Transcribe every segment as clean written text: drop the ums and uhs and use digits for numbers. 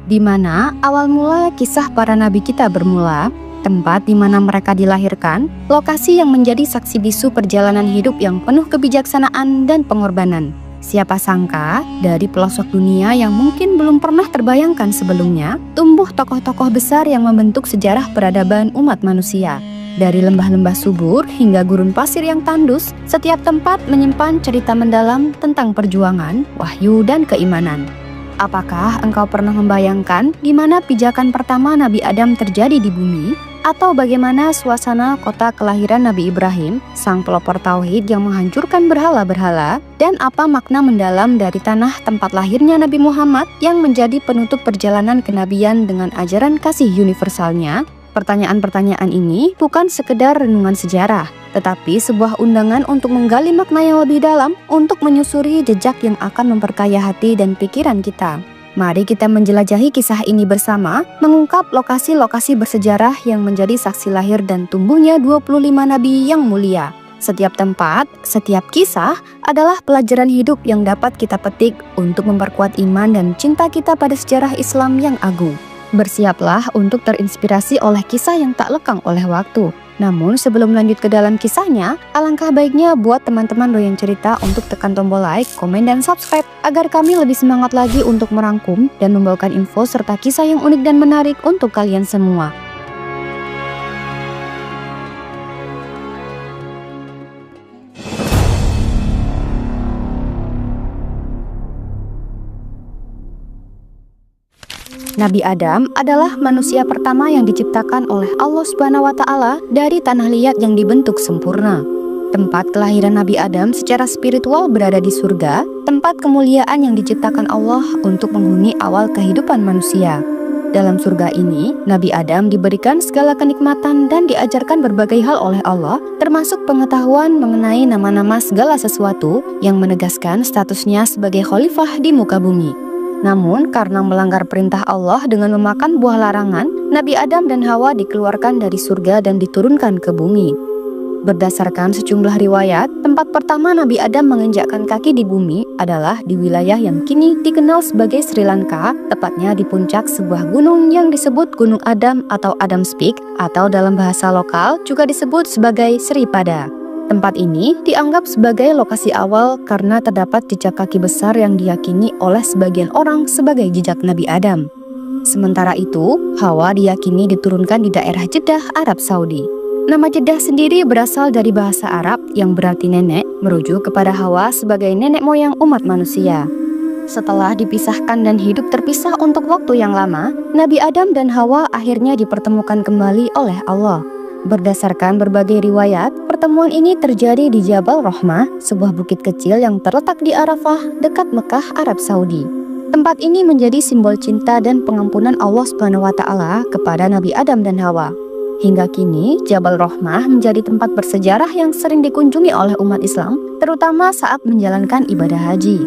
di mana awal mula kisah para nabi kita bermula, tempat di mana mereka dilahirkan, lokasi yang menjadi saksi bisu perjalanan hidup yang penuh kebijaksanaan dan pengorbanan. Siapa sangka, dari pelosok dunia yang mungkin belum pernah terbayangkan sebelumnya, tumbuh tokoh-tokoh besar yang membentuk sejarah peradaban umat manusia. Dari lembah-lembah subur hingga gurun pasir yang tandus, setiap tempat menyimpan cerita mendalam tentang perjuangan, wahyu, dan keimanan. Apakah engkau pernah membayangkan gimana pijakan pertama Nabi Adam terjadi di bumi? Atau bagaimana suasana kota kelahiran Nabi Ibrahim, sang pelopor tauhid yang menghancurkan berhala-berhala? Dan apa makna mendalam dari tanah tempat lahirnya Nabi Muhammad yang menjadi penutup perjalanan kenabian dengan ajaran kasih universalnya? Pertanyaan-pertanyaan ini bukan sekedar renungan sejarah, tetapi sebuah undangan untuk menggali makna yang lebih dalam untuk menyusuri jejak yang akan memperkaya hati dan pikiran kita. Mari kita menjelajahi kisah ini bersama, mengungkap lokasi-lokasi bersejarah yang menjadi saksi lahir dan tumbuhnya 25 nabi yang mulia. Setiap tempat, setiap kisah adalah pelajaran hidup yang dapat kita petik untuk memperkuat iman dan cinta kita pada sejarah Islam yang agung. Bersiaplah untuk terinspirasi oleh kisah yang tak lekang oleh waktu. Namun sebelum lanjut ke dalam kisahnya, alangkah baiknya buat teman-teman doyan cerita untuk tekan tombol like, komen, dan subscribe agar kami lebih semangat lagi untuk merangkum dan membawakan info serta kisah yang unik dan menarik untuk kalian semua. Nabi Adam adalah manusia pertama yang diciptakan oleh Allah Subhanahu wa Ta'ala dari tanah liat yang dibentuk sempurna. Tempat kelahiran Nabi Adam secara spiritual berada di surga, tempat kemuliaan yang diciptakan Allah untuk menghuni awal kehidupan manusia. Dalam surga ini, Nabi Adam diberikan segala kenikmatan dan diajarkan berbagai hal oleh Allah, termasuk pengetahuan mengenai nama-nama segala sesuatu yang menegaskan statusnya sebagai khalifah di muka bumi. Namun, karena melanggar perintah Allah dengan memakan buah larangan, Nabi Adam dan Hawa dikeluarkan dari surga dan diturunkan ke bumi. Berdasarkan sejumlah riwayat, tempat pertama Nabi Adam menginjakkan kaki di bumi adalah di wilayah yang kini dikenal sebagai Sri Lanka, tepatnya di puncak sebuah gunung yang disebut Gunung Adam atau Adam's Peak, atau dalam bahasa lokal juga disebut sebagai Sri Pada. Tempat ini dianggap sebagai lokasi awal karena terdapat jejak kaki besar yang diyakini oleh sebagian orang sebagai jejak Nabi Adam. Sementara itu, Hawa diyakini diturunkan di daerah Jeddah, Arab Saudi. Nama Jeddah sendiri berasal dari bahasa Arab yang berarti nenek, merujuk kepada Hawa sebagai nenek moyang umat manusia. Setelah dipisahkan dan hidup terpisah untuk waktu yang lama, Nabi Adam dan Hawa akhirnya dipertemukan kembali oleh Allah. Berdasarkan berbagai riwayat, pertemuan ini terjadi di Jabal Rahmah, sebuah bukit kecil yang terletak di Arafah, dekat Mekah, Arab Saudi. Tempat ini menjadi simbol cinta dan pengampunan Allah Subhanahu wa Ta'ala kepada Nabi Adam dan Hawa. Hingga kini, Jabal Rahmah menjadi tempat bersejarah yang sering dikunjungi oleh umat Islam, terutama saat menjalankan ibadah haji.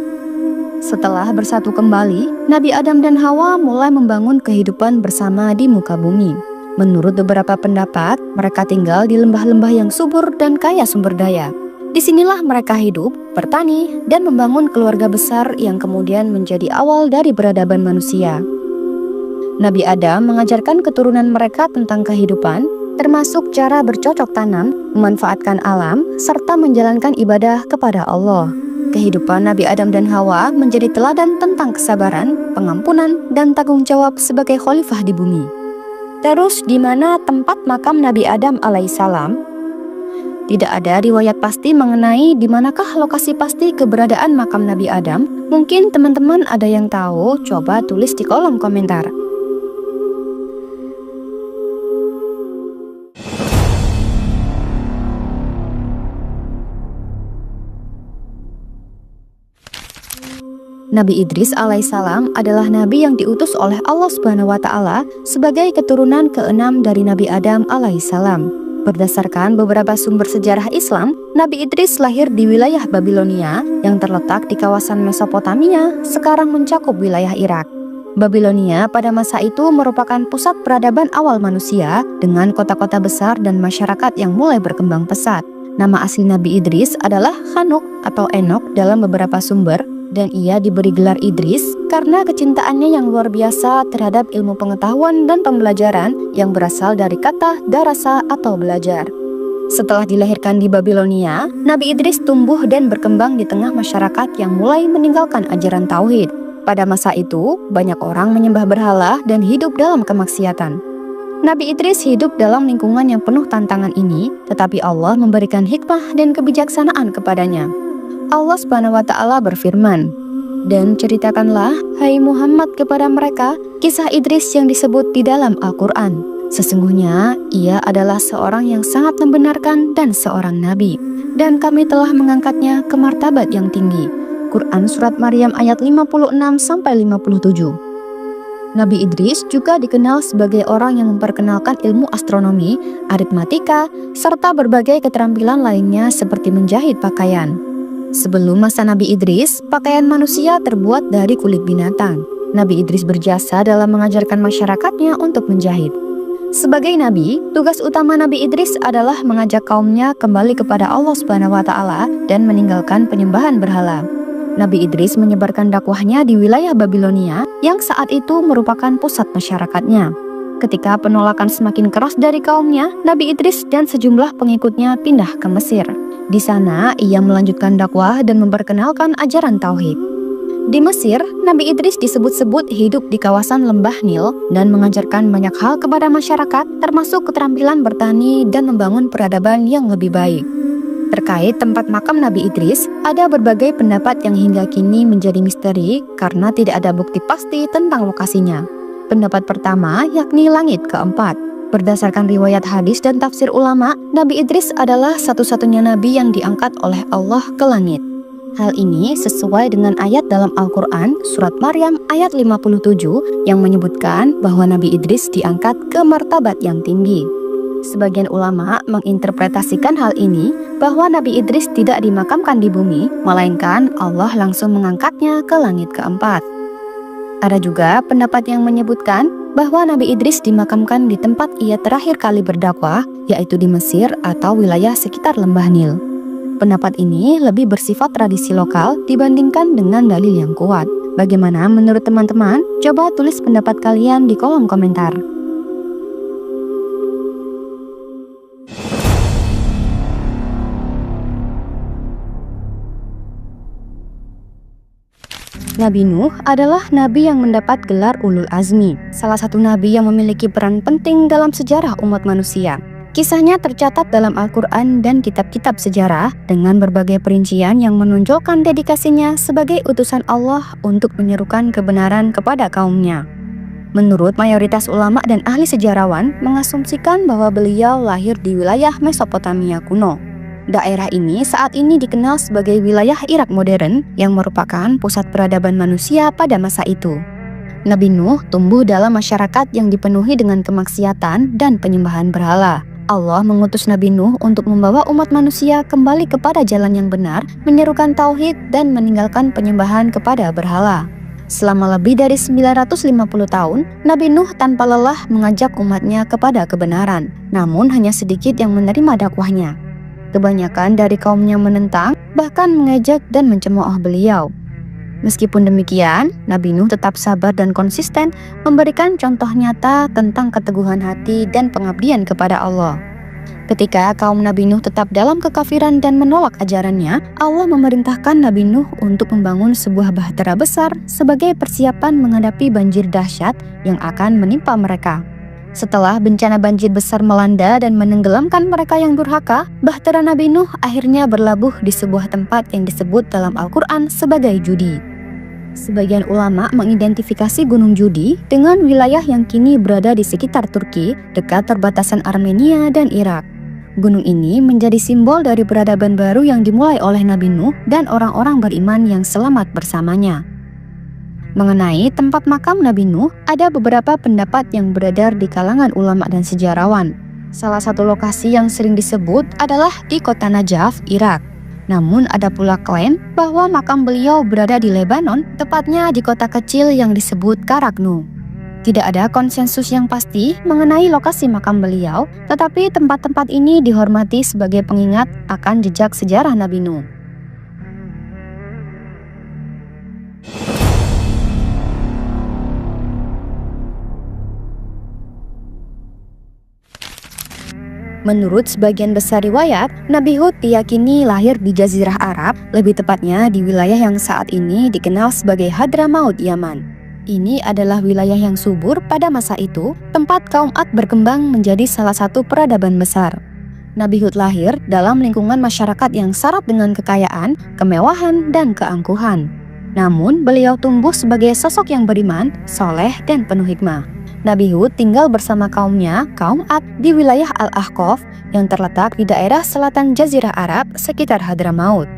Setelah bersatu kembali, Nabi Adam dan Hawa mulai membangun kehidupan bersama di muka bumi. Menurut beberapa pendapat, mereka tinggal di lembah-lembah yang subur dan kaya sumber daya. Disinilah mereka hidup, bertani, dan membangun keluarga besar yang kemudian menjadi awal dari peradaban manusia. Nabi Adam mengajarkan keturunan mereka tentang kehidupan, termasuk cara bercocok tanam, memanfaatkan alam, serta menjalankan ibadah kepada Allah. Kehidupan Nabi Adam dan Hawa menjadi teladan tentang kesabaran, pengampunan, dan tanggung jawab sebagai khalifah di bumi. Terus, di mana tempat makam Nabi Adam alaihissalam? Tidak ada riwayat pasti mengenai di manakah lokasi pasti keberadaan makam Nabi Adam. Mungkin teman-teman ada yang tahu, coba tulis di kolom komentar. Nabi Idris alaihissalam adalah nabi yang diutus oleh Allah Subhanahu wa Ta'ala sebagai keturunan ke-6 dari Nabi Adam alaihissalam. Berdasarkan beberapa sumber sejarah Islam, Nabi Idris lahir di wilayah Babilonia yang terletak di kawasan Mesopotamia, sekarang mencakup wilayah Irak. Babilonia pada masa itu merupakan pusat peradaban awal manusia dengan kota-kota besar dan masyarakat yang mulai berkembang pesat. Nama asli Nabi Idris adalah Hanuk atau Enok dalam beberapa sumber. Dan ia diberi gelar Idris karena kecintaannya yang luar biasa terhadap ilmu pengetahuan dan pembelajaran yang berasal dari kata darasa atau belajar. Setelah dilahirkan di Babilonia, Nabi Idris tumbuh dan berkembang di tengah masyarakat yang mulai meninggalkan ajaran tauhid. Pada masa itu, banyak orang menyembah berhala dan hidup dalam kemaksiatan. Nabi Idris hidup dalam lingkungan yang penuh tantangan ini, tetapi Allah memberikan hikmah dan kebijaksanaan kepadanya. Allah SWT berfirman, "Dan ceritakanlah, hai Muhammad, kepada mereka kisah Idris yang disebut di dalam Al-Quran. Sesungguhnya ia adalah seorang yang sangat membenarkan dan seorang nabi, dan kami telah mengangkatnya ke martabat yang tinggi." Quran Surat Maryam ayat 56-57. Nabi Idris juga dikenal sebagai orang yang memperkenalkan ilmu astronomi, aritmatika, serta berbagai keterampilan lainnya seperti menjahit pakaian. Sebelum masa Nabi Idris, pakaian manusia terbuat dari kulit binatang. Nabi Idris berjasa dalam mengajarkan masyarakatnya untuk menjahit. Sebagai nabi, tugas utama Nabi Idris adalah mengajak kaumnya kembali kepada Allah SWT dan meninggalkan penyembahan berhala. Nabi Idris menyebarkan dakwahnya di wilayah Babilonia yang saat itu merupakan pusat masyarakatnya. Ketika penolakan semakin keras dari kaumnya, Nabi Idris dan sejumlah pengikutnya pindah ke Mesir. Di sana, ia melanjutkan dakwah dan memperkenalkan ajaran tauhid. Di Mesir, Nabi Idris disebut-sebut hidup di kawasan lembah Nil dan mengajarkan banyak hal kepada masyarakat, termasuk keterampilan bertani dan membangun peradaban yang lebih baik. Terkait tempat makam Nabi Idris, ada berbagai pendapat yang hingga kini menjadi misteri karena tidak ada bukti pasti tentang lokasinya. Pendapat pertama yakni langit keempat. Berdasarkan riwayat hadis dan tafsir ulama, Nabi Idris adalah satu-satunya nabi yang diangkat oleh Allah ke langit. Hal ini sesuai dengan ayat dalam Al-Quran Surat Maryam ayat 57 yang menyebutkan bahwa Nabi Idris diangkat ke martabat yang tinggi. Sebagian ulama menginterpretasikan hal ini bahwa Nabi Idris tidak dimakamkan di bumi, melainkan Allah langsung mengangkatnya ke langit keempat. Ada juga pendapat yang menyebutkan bahwa Nabi Idris dimakamkan di tempat ia terakhir kali berdakwah, yaitu di Mesir atau wilayah sekitar lembah Nil. Pendapat ini lebih bersifat tradisi lokal dibandingkan dengan dalil yang kuat. Bagaimana menurut teman-teman? Coba tulis pendapat kalian di kolom komentar. Nabi Nuh adalah nabi yang mendapat gelar Ulul Azmi, salah satu nabi yang memiliki peran penting dalam sejarah umat manusia. Kisahnya tercatat dalam Al-Quran dan kitab-kitab sejarah dengan berbagai perincian yang menunjukkan dedikasinya sebagai utusan Allah untuk menyerukan kebenaran kepada kaumnya. Menurut mayoritas ulama dan ahli sejarawan mengasumsikan bahwa beliau lahir di wilayah Mesopotamia kuno. Daerah ini saat ini dikenal sebagai wilayah Irak modern yang merupakan pusat peradaban manusia pada masa itu. Nabi Nuh tumbuh dalam masyarakat yang dipenuhi dengan kemaksiatan dan penyembahan berhala. Allah mengutus Nabi Nuh untuk membawa umat manusia kembali kepada jalan yang benar, menyerukan tauhid dan meninggalkan penyembahan kepada berhala. Selama lebih dari 950 tahun, Nabi Nuh tanpa lelah mengajak umatnya kepada kebenaran, namun hanya sedikit yang menerima dakwahnya. Kebanyakan dari kaumnya menentang, bahkan mengejek dan mencemooh beliau. Meskipun demikian, Nabi Nuh tetap sabar dan konsisten memberikan contoh nyata tentang keteguhan hati dan pengabdian kepada Allah. Ketika kaum Nabi Nuh tetap dalam kekafiran dan menolak ajarannya, Allah memerintahkan Nabi Nuh untuk membangun sebuah bahtera besar sebagai persiapan menghadapi banjir dahsyat yang akan menimpa mereka. Setelah bencana banjir besar melanda dan menenggelamkan mereka yang durhaka, bahtera Nabi Nuh akhirnya berlabuh di sebuah tempat yang disebut dalam Al-Quran sebagai Judi. Sebagian ulama mengidentifikasi Gunung Judi dengan wilayah yang kini berada di sekitar Turki, dekat perbatasan Armenia dan Irak. Gunung ini menjadi simbol dari peradaban baru yang dimulai oleh Nabi Nuh dan orang-orang beriman yang selamat bersamanya. Mengenai tempat makam Nabi Nuh, ada beberapa pendapat yang beredar di kalangan ulama dan sejarawan. Salah satu lokasi yang sering disebut adalah di kota Najaf, Irak. Namun ada pula klaim bahwa makam beliau berada di Lebanon, tepatnya di kota kecil yang disebut Karaknu. Tidak ada konsensus yang pasti mengenai lokasi makam beliau, tetapi tempat-tempat ini dihormati sebagai pengingat akan jejak sejarah Nabi Nuh. Menurut sebagian besar riwayat, Nabi Hud diyakini lahir di Jazirah Arab, lebih tepatnya di wilayah yang saat ini dikenal sebagai Hadramaut, Yaman. Ini adalah wilayah yang subur pada masa itu, tempat kaum Ad berkembang menjadi salah satu peradaban besar. Nabi Hud lahir dalam lingkungan masyarakat yang syarat dengan kekayaan, kemewahan, dan keangkuhan. Namun, beliau tumbuh sebagai sosok yang beriman, soleh, dan penuh hikmah. Nabi Hud tinggal bersama kaumnya, kaum Ad, di wilayah Al-Ahqaf yang terletak di daerah selatan Jazirah Arab sekitar Hadramaut.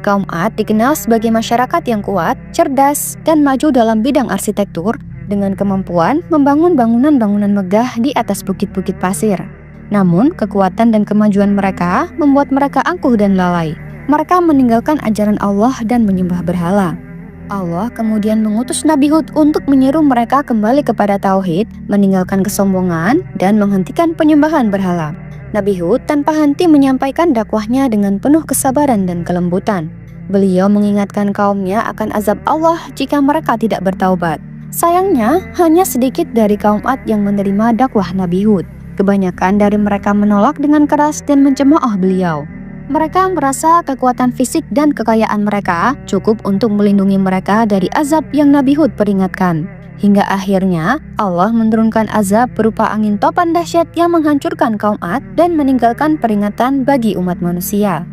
Kaum Ad dikenal sebagai masyarakat yang kuat, cerdas, dan maju dalam bidang arsitektur dengan kemampuan membangun bangunan-bangunan megah di atas bukit-bukit pasir. Namun, kekuatan dan kemajuan mereka membuat mereka angkuh dan lalai. Mereka meninggalkan ajaran Allah dan menyembah berhala. Allah kemudian mengutus Nabi Hud untuk menyeru mereka kembali kepada tauhid, meninggalkan kesombongan, dan menghentikan penyembahan berhala. Nabi Hud tanpa henti menyampaikan dakwahnya dengan penuh kesabaran dan kelembutan. Beliau mengingatkan kaumnya akan azab Allah jika mereka tidak bertaubat. Sayangnya, hanya sedikit dari kaum Ad yang menerima dakwah Nabi Hud. Kebanyakan dari mereka menolak dengan keras dan mencemooh beliau. Mereka merasa kekuatan fisik dan kekayaan mereka cukup untuk melindungi mereka dari azab yang Nabi Hud peringatkan. Hingga akhirnya Allah menurunkan azab berupa angin topan dahsyat yang menghancurkan kaum Ad dan meninggalkan peringatan bagi umat manusia.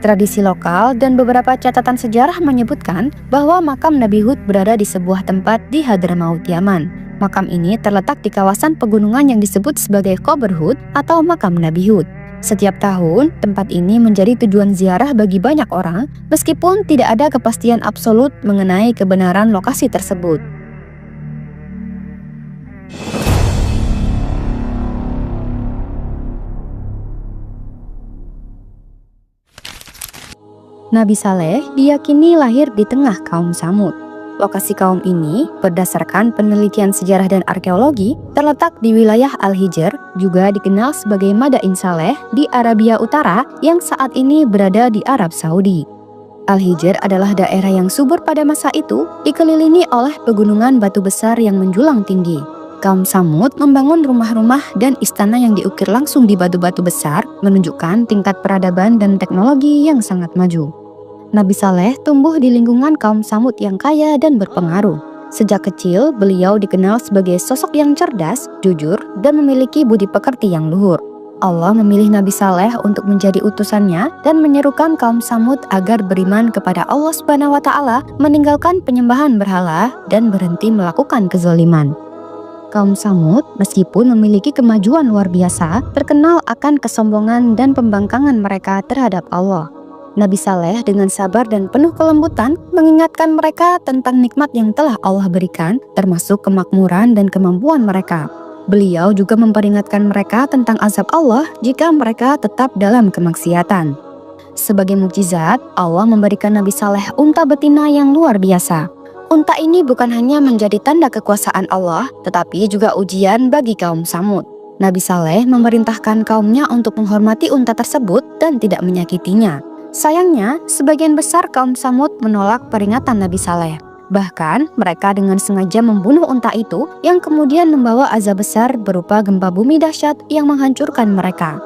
Tradisi lokal dan beberapa catatan sejarah menyebutkan bahwa makam Nabi Hud berada di sebuah tempat di Hadramaut, Yaman. Makam ini terletak di kawasan pegunungan yang disebut sebagai Qabr Hud atau makam Nabi Hud. Setiap tahun, tempat ini menjadi tujuan ziarah bagi banyak orang, meskipun tidak ada kepastian absolut mengenai kebenaran lokasi tersebut. Nabi Saleh diyakini lahir di tengah kaum Tsamud. Lokasi kaum ini, berdasarkan penelitian sejarah dan arkeologi, terletak di wilayah Al-Hijr, juga dikenal sebagai Madain Saleh di Arabia Utara yang saat ini berada di Arab Saudi. Al-Hijr adalah daerah yang subur pada masa itu, dikelilingi oleh pegunungan batu besar yang menjulang tinggi. Kaum Tsamud membangun rumah-rumah dan istana yang diukir langsung di batu-batu besar, menunjukkan tingkat peradaban dan teknologi yang sangat maju. Nabi Saleh tumbuh di lingkungan kaum Tsamud yang kaya dan berpengaruh. Sejak kecil, beliau dikenal sebagai sosok yang cerdas, jujur, dan memiliki budi pekerti yang luhur. Allah memilih Nabi Saleh untuk menjadi utusannya dan menyerukan kaum Tsamud agar beriman kepada Allah Subhanahu wa Ta'ala, meninggalkan penyembahan berhala, dan berhenti melakukan kezaliman. Kaum Tsamud, meskipun memiliki kemajuan luar biasa, terkenal akan kesombongan dan pembangkangan mereka terhadap Allah. Nabi Saleh dengan sabar dan penuh kelembutan mengingatkan mereka tentang nikmat yang telah Allah berikan, termasuk kemakmuran dan kemampuan mereka. Beliau juga memperingatkan mereka tentang azab Allah jika mereka tetap dalam kemaksiatan. Sebagai mukjizat, Allah memberikan Nabi Saleh unta betina yang luar biasa. Unta ini bukan hanya menjadi tanda kekuasaan Allah, tetapi juga ujian bagi kaum Tsamud. Nabi Saleh memerintahkan kaumnya untuk menghormati unta tersebut dan tidak menyakitinya. Sayangnya, sebagian besar kaum Tsamud menolak peringatan Nabi Saleh. Bahkan, mereka dengan sengaja membunuh unta itu yang kemudian membawa azab besar berupa gempa bumi dahsyat yang menghancurkan mereka.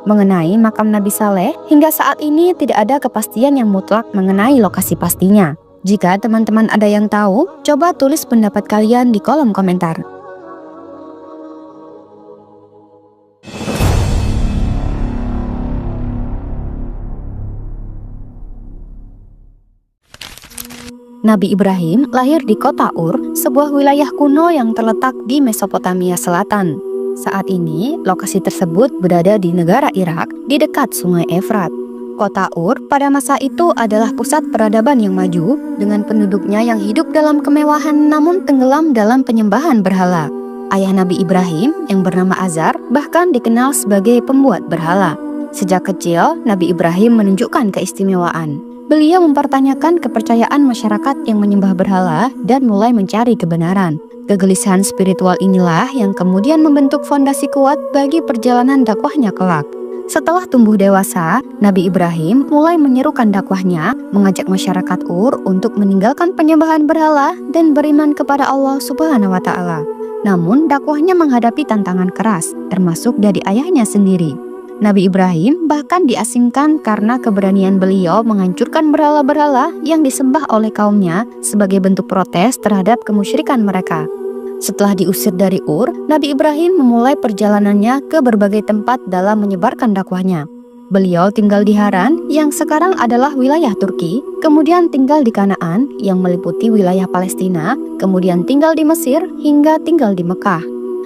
Mengenai makam Nabi Saleh, hingga saat ini tidak ada kepastian yang mutlak mengenai lokasi pastinya. Jika teman-teman ada yang tahu, coba tulis pendapat kalian di kolom komentar. Nabi Ibrahim lahir di kota Ur, sebuah wilayah kuno yang terletak di Mesopotamia Selatan. Saat ini, lokasi tersebut berada di negara Irak, di dekat Sungai Efrat. Kota Ur pada masa itu adalah pusat peradaban yang maju, dengan penduduknya yang hidup dalam kemewahan namun tenggelam dalam penyembahan berhala. Ayah Nabi Ibrahim, yang bernama Azar, bahkan dikenal sebagai pembuat berhala. Sejak kecil, Nabi Ibrahim menunjukkan keistimewaan. Beliau mempertanyakan kepercayaan masyarakat yang menyembah berhala dan mulai mencari kebenaran. Kegelisahan spiritual inilah yang kemudian membentuk fondasi kuat bagi perjalanan dakwahnya kelak. Setelah tumbuh dewasa, Nabi Ibrahim mulai menyerukan dakwahnya, mengajak masyarakat Ur untuk meninggalkan penyembahan berhala dan beriman kepada Allah Subhanahu wa Ta'ala. Namun dakwahnya menghadapi tantangan keras, termasuk dari ayahnya sendiri. Nabi Ibrahim bahkan diasingkan karena keberanian beliau menghancurkan berhala-berhala yang disembah oleh kaumnya sebagai bentuk protes terhadap kemusyrikan mereka. Setelah diusir dari Ur, Nabi Ibrahim memulai perjalanannya ke berbagai tempat dalam menyebarkan dakwahnya. Beliau tinggal di Haran yang sekarang adalah wilayah Turki, kemudian tinggal di Kanaan yang meliputi wilayah Palestina, kemudian tinggal di Mesir hingga tinggal di Mekah.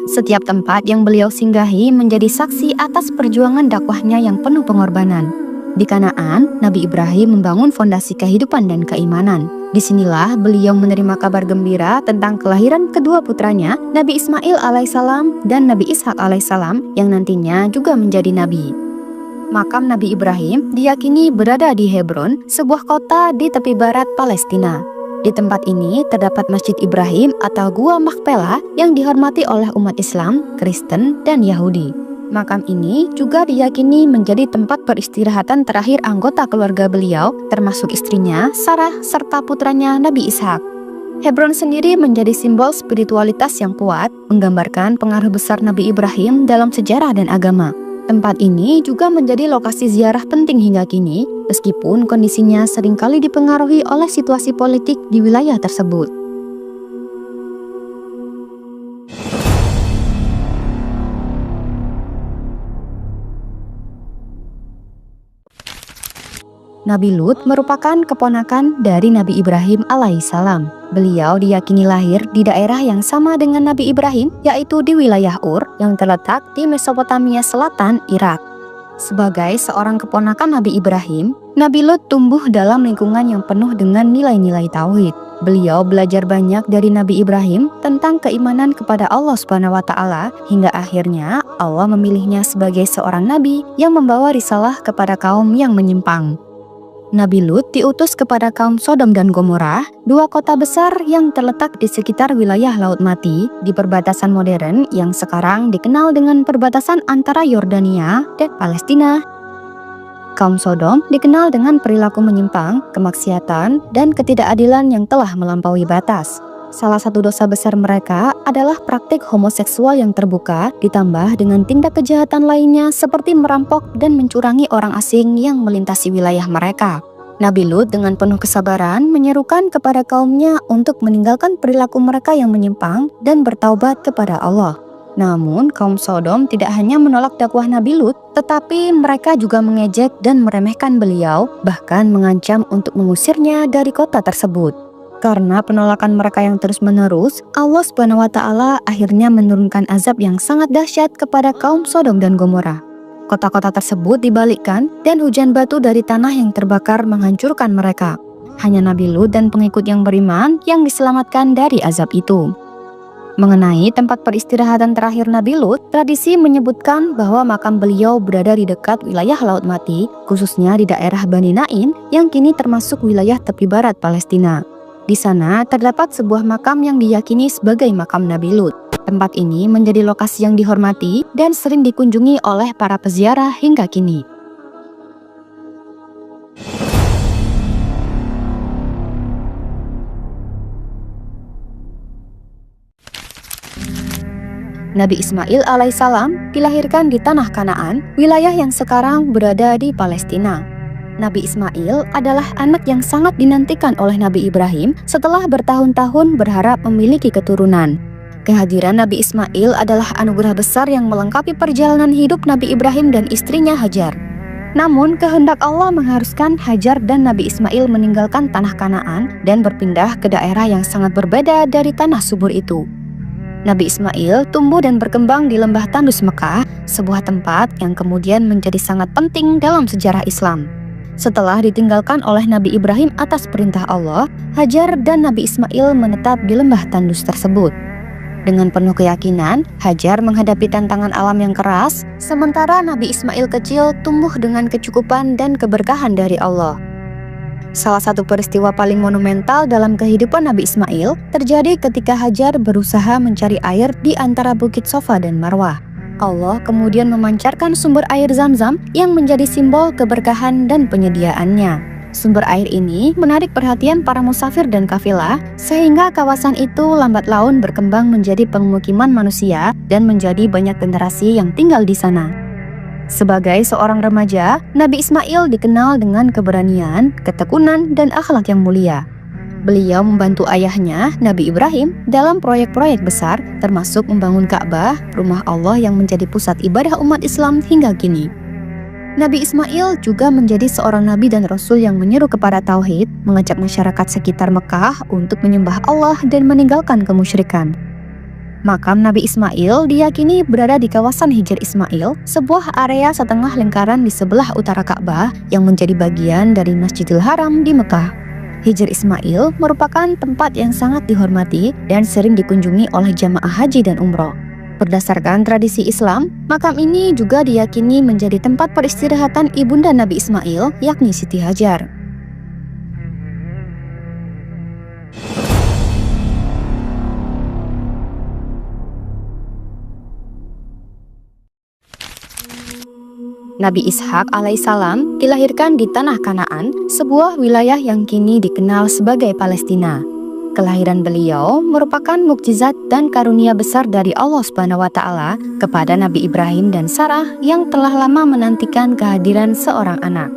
Setiap tempat yang beliau singgahi menjadi saksi atas perjuangan dakwahnya yang penuh pengorbanan. Di Kanaan, Nabi Ibrahim membangun fondasi kehidupan dan keimanan. Disinilah beliau menerima kabar gembira tentang kelahiran kedua putranya, Nabi Ismail alaihissalam dan Nabi Ishak alaihissalam yang nantinya juga menjadi nabi. Makam Nabi Ibrahim diyakini berada di Hebron, sebuah kota di tepi barat Palestina. Di tempat ini terdapat Masjid Ibrahim atau Gua Makpelah yang dihormati oleh umat Islam, Kristen, dan Yahudi. Makam ini juga diyakini menjadi tempat peristirahatan terakhir anggota keluarga beliau, termasuk istrinya, Sarah, serta putranya Nabi Ishak. Hebron sendiri menjadi simbol spiritualitas yang kuat, menggambarkan pengaruh besar Nabi Ibrahim dalam sejarah dan agama. Tempat ini juga menjadi lokasi ziarah penting hingga kini, meskipun kondisinya seringkali dipengaruhi oleh situasi politik di wilayah tersebut. Nabi Lut merupakan keponakan dari Nabi Ibrahim alaihissalam. Beliau diyakini lahir di daerah yang sama dengan Nabi Ibrahim, yaitu di wilayah Ur yang terletak di Mesopotamia Selatan, Irak. Sebagai seorang keponakan Nabi Ibrahim, Nabi Lut tumbuh dalam lingkungan yang penuh dengan nilai-nilai tauhid. Beliau belajar banyak dari Nabi Ibrahim tentang keimanan kepada Allah SWT hingga akhirnya Allah memilihnya sebagai seorang nabi yang membawa risalah kepada kaum yang menyimpang. Nabi Lut diutus kepada kaum Sodom dan Gomora, dua kota besar yang terletak di sekitar wilayah Laut Mati di perbatasan modern yang sekarang dikenal dengan perbatasan antara Yordania dan Palestina. Kaum Sodom dikenal dengan perilaku menyimpang, kemaksiatan, dan ketidakadilan yang telah melampaui batas. Salah satu dosa besar mereka adalah praktik homoseksual yang terbuka, ditambah dengan tindak kejahatan lainnya seperti merampok dan mencurangi orang asing yang melintasi wilayah mereka. Nabi Lut dengan penuh kesabaran menyerukan kepada kaumnya untuk meninggalkan perilaku mereka yang menyimpang dan bertaubat kepada Allah. Namun, kaum Sodom tidak hanya menolak dakwah Nabi Lut, tetapi mereka juga mengejek dan meremehkan beliau, bahkan mengancam untuk mengusirnya dari kota tersebut. Karena penolakan mereka yang terus-menerus, Allah SWT akhirnya menurunkan azab yang sangat dahsyat kepada kaum Sodom dan Gomora. Kota-kota tersebut dibalikkan dan hujan batu dari tanah yang terbakar menghancurkan mereka. Hanya Nabi Lut dan pengikut yang beriman yang diselamatkan dari azab itu. Mengenai tempat peristirahatan terakhir Nabi Lut, tradisi menyebutkan bahwa makam beliau berada di dekat wilayah Laut Mati, khususnya di daerah Bani Naim yang kini termasuk wilayah tepi barat Palestina. Di sana terdapat sebuah makam yang diyakini sebagai makam Nabi Lut. Tempat ini menjadi lokasi yang dihormati dan sering dikunjungi oleh para peziarah hingga kini. Nabi Ismail alaihissalam dilahirkan di tanah Kanaan, wilayah yang sekarang berada di Palestina. Nabi Ismail adalah anak yang sangat dinantikan oleh Nabi Ibrahim setelah bertahun-tahun berharap memiliki keturunan. Kehadiran Nabi Ismail adalah anugerah besar yang melengkapi perjalanan hidup Nabi Ibrahim dan istrinya Hajar. Namun, kehendak Allah mengharuskan Hajar dan Nabi Ismail meninggalkan tanah Kanaan dan berpindah ke daerah yang sangat berbeda dari tanah subur itu. Nabi Ismail tumbuh dan berkembang di lembah tandus Mekah, sebuah tempat yang kemudian menjadi sangat penting dalam sejarah Islam. Setelah ditinggalkan oleh Nabi Ibrahim atas perintah Allah, Hajar dan Nabi Ismail menetap di lembah tandus tersebut. Dengan penuh keyakinan, Hajar menghadapi tantangan alam yang keras, sementara Nabi Ismail kecil tumbuh dengan kecukupan dan keberkahan dari Allah. Salah satu peristiwa paling monumental dalam kehidupan Nabi Ismail terjadi ketika Hajar berusaha mencari air di antara Bukit Sofa dan Marwah. Allah kemudian memancarkan sumber air Zam-Zam yang menjadi simbol keberkahan dan penyediaannya. Sumber air ini menarik perhatian para musafir dan kafilah, sehingga kawasan itu lambat laun berkembang menjadi pemukiman manusia dan menjadi banyak generasi yang tinggal di sana. Sebagai seorang remaja, Nabi Ismail dikenal dengan keberanian, ketekunan, dan akhlak yang mulia. Beliau membantu ayahnya, Nabi Ibrahim, dalam proyek-proyek besar, termasuk membangun Ka'bah, rumah Allah yang menjadi pusat ibadah umat Islam hingga kini. Nabi Ismail juga menjadi seorang nabi dan rasul yang menyeru kepada tauhid, mengajak masyarakat sekitar Mekah untuk menyembah Allah dan meninggalkan kemusyrikan. Makam Nabi Ismail diyakini berada di kawasan Hijr Ismail, sebuah area setengah lingkaran di sebelah utara Ka'bah yang menjadi bagian dari Masjidil Haram di Mekah. Hijr Ismail merupakan tempat yang sangat dihormati dan sering dikunjungi oleh jamaah haji dan umroh. Berdasarkan tradisi Islam, makam ini juga diyakini menjadi tempat peristirahatan ibunda Nabi Ismail, yakni Siti Hajar. Nabi Ishak alaihissalam dilahirkan di tanah Kanaan, sebuah wilayah yang kini dikenal sebagai Palestina. Kelahiran beliau merupakan mukjizat dan karunia besar dari Allah SWT kepada Nabi Ibrahim dan Sarah yang telah lama menantikan kehadiran seorang anak.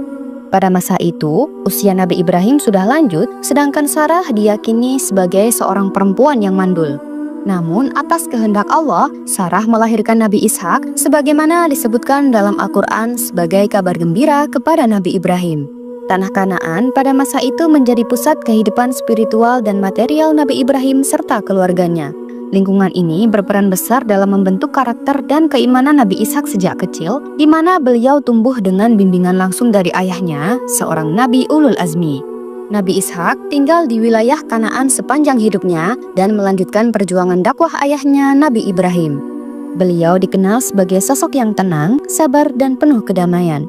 Pada masa itu, usia Nabi Ibrahim sudah lanjut, sedangkan Sarah diyakini sebagai seorang perempuan yang mandul. Namun, atas kehendak Allah, Sarah melahirkan Nabi Ishak sebagaimana disebutkan dalam Al-Quran sebagai kabar gembira kepada Nabi Ibrahim. Tanah Kanaan pada masa itu menjadi pusat kehidupan spiritual dan material Nabi Ibrahim serta keluarganya. Lingkungan ini berperan besar dalam membentuk karakter dan keimanan Nabi Ishak sejak kecil, di mana beliau tumbuh dengan bimbingan langsung dari ayahnya, seorang Nabi Ulul Azmi. Nabi Ishak tinggal di wilayah Kanaan sepanjang hidupnya dan melanjutkan perjuangan dakwah ayahnya Nabi Ibrahim. Beliau dikenal sebagai sosok yang tenang, sabar, dan penuh kedamaian.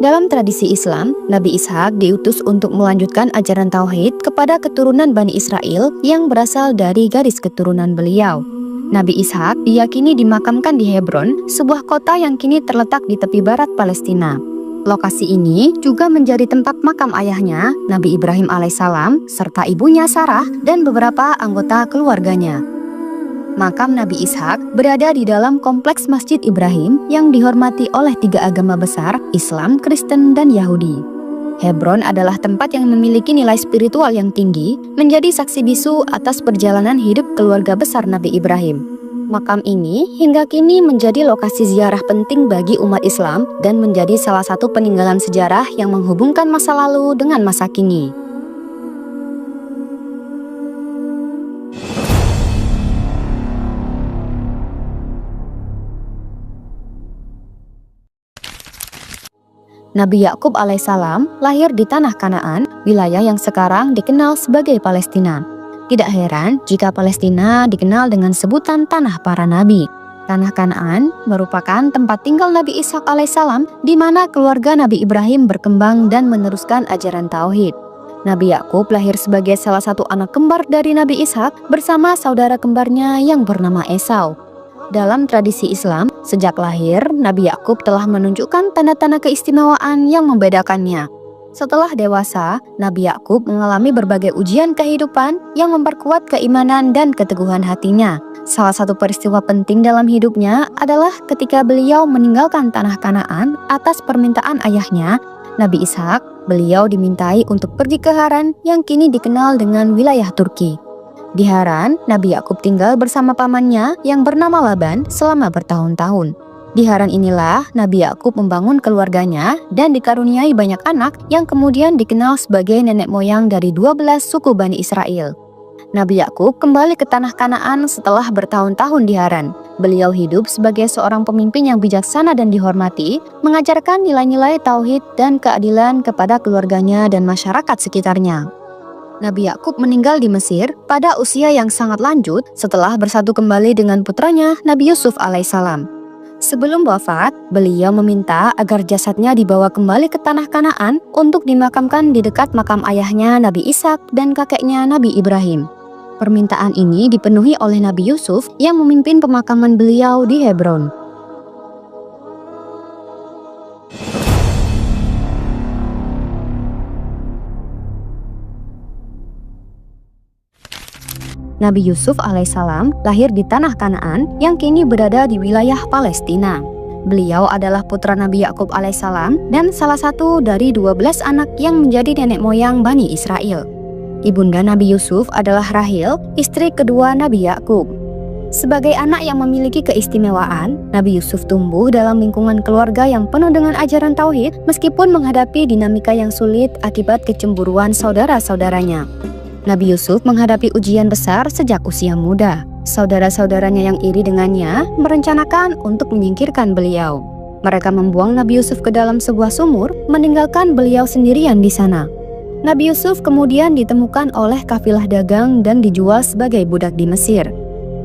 Dalam tradisi Islam, Nabi Ishak diutus untuk melanjutkan ajaran tauhid kepada keturunan Bani Israel yang berasal dari garis keturunan beliau. Nabi Ishak diyakini dimakamkan di Hebron, sebuah kota yang kini terletak di tepi barat Palestina. Lokasi ini juga menjadi tempat makam ayahnya, Nabi Ibrahim alaihissalam, serta ibunya Sarah dan beberapa anggota keluarganya. Makam Nabi Ishak berada di dalam kompleks Masjid Ibrahim yang dihormati oleh 3 agama besar, Islam, Kristen, dan Yahudi. Hebron adalah tempat yang memiliki nilai spiritual yang tinggi, menjadi saksi bisu atas perjalanan hidup keluarga besar Nabi Ibrahim. Makam ini hingga kini menjadi lokasi ziarah penting bagi umat Islam dan menjadi salah satu peninggalan sejarah yang menghubungkan masa lalu dengan masa kini. Nabi Yakub alaihissalam lahir di tanah Kanaan, wilayah yang sekarang dikenal sebagai Palestina. Tidak heran jika Palestina dikenal dengan sebutan Tanah Para Nabi. Tanah Kanaan merupakan tempat tinggal Nabi Ishak alaihissalam, di mana keluarga Nabi Ibrahim berkembang dan meneruskan ajaran tauhid. Nabi Yakub lahir sebagai salah satu anak kembar dari Nabi Ishak bersama saudara kembarnya yang bernama Esau. Dalam tradisi Islam, sejak lahir Nabi Yakub telah menunjukkan tanda-tanda keistimewaan yang membedakannya. Setelah dewasa, Nabi Yakub mengalami berbagai ujian kehidupan yang memperkuat keimanan dan keteguhan hatinya. Salah satu peristiwa penting dalam hidupnya adalah ketika beliau meninggalkan tanah Kanaan atas permintaan ayahnya, Nabi Ishak. Beliau dimintai untuk pergi ke Haran yang kini dikenal dengan wilayah Turki. Di Haran, Nabi Yakub tinggal bersama pamannya yang bernama Laban selama bertahun-tahun. Di Haran inilah Nabi Yakub membangun keluarganya dan dikaruniai banyak anak yang kemudian dikenal sebagai nenek moyang dari 12 suku Bani Israel. Nabi Yakub kembali ke tanah Kanaan setelah bertahun-tahun di Haran. Beliau hidup sebagai seorang pemimpin yang bijaksana dan dihormati, mengajarkan nilai-nilai tauhid dan keadilan kepada keluarganya dan masyarakat sekitarnya. Nabi Yakub meninggal di Mesir pada usia yang sangat lanjut setelah bersatu kembali dengan putranya Nabi Yusuf alaihissalam. Sebelum wafat, beliau meminta agar jasadnya dibawa kembali ke tanah Kanaan untuk dimakamkan di dekat makam ayahnya Nabi Ishak dan kakeknya Nabi Ibrahim. Permintaan ini dipenuhi oleh Nabi Yusuf yang memimpin pemakaman beliau di Hebron. Nabi Yusuf alaihissalam lahir di tanah Kanaan yang kini berada di wilayah Palestina. Beliau adalah putra Nabi Yakub alaihissalam dan salah satu dari 12 anak yang menjadi nenek moyang Bani Israel. Ibunda Nabi Yusuf adalah Rahil, istri kedua Nabi Yakub. Sebagai anak yang memiliki keistimewaan, Nabi Yusuf tumbuh dalam lingkungan keluarga yang penuh dengan ajaran tauhid meskipun menghadapi dinamika yang sulit akibat kecemburuan saudara-saudaranya. Nabi Yusuf menghadapi ujian besar sejak usia muda. Saudara-saudaranya yang iri dengannya merencanakan untuk menyingkirkan beliau. Mereka membuang Nabi Yusuf ke dalam sebuah sumur, meninggalkan beliau sendirian di sana. Nabi Yusuf kemudian ditemukan oleh kafilah dagang dan dijual sebagai budak di Mesir.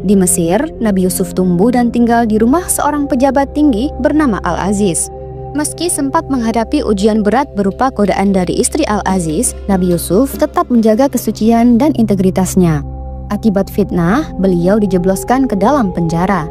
Di Mesir, Nabi Yusuf tumbuh dan tinggal di rumah seorang pejabat tinggi bernama Al-Aziz. Meski sempat menghadapi ujian berat berupa godaan dari istri Al-Aziz, Nabi Yusuf tetap menjaga kesucian dan integritasnya. Akibat fitnah, beliau dijebloskan ke dalam penjara.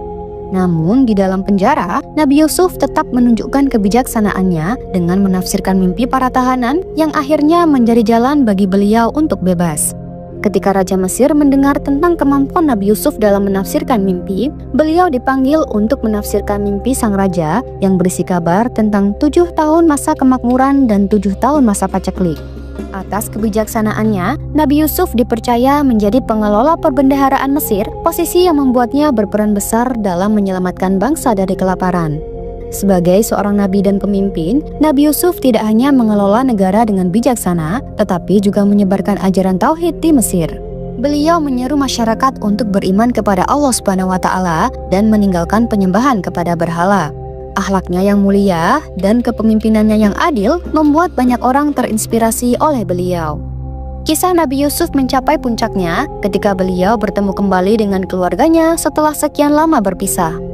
Namun di dalam penjara, Nabi Yusuf tetap menunjukkan kebijaksanaannya dengan menafsirkan mimpi para tahanan yang akhirnya menjadi jalan bagi beliau untuk bebas. Ketika Raja Mesir mendengar tentang kemampuan Nabi Yusuf dalam menafsirkan mimpi, beliau dipanggil untuk menafsirkan mimpi sang raja yang berisi kabar tentang 7 tahun masa kemakmuran dan 7 tahun masa paceklik. Atas kebijaksanaannya, Nabi Yusuf dipercaya menjadi pengelola perbendaharaan Mesir, posisi yang membuatnya berperan besar dalam menyelamatkan bangsa dari kelaparan. Sebagai seorang nabi dan pemimpin, Nabi Yusuf tidak hanya mengelola negara dengan bijaksana, tetapi juga menyebarkan ajaran tauhid di Mesir. Beliau menyeru masyarakat untuk beriman kepada Allah Subhanahu wa Ta'ala dan meninggalkan penyembahan kepada berhala. Akhlaknya yang mulia dan kepemimpinannya yang adil membuat banyak orang terinspirasi oleh beliau. Kisah Nabi Yusuf mencapai puncaknya ketika beliau bertemu kembali dengan keluarganya setelah sekian lama berpisah.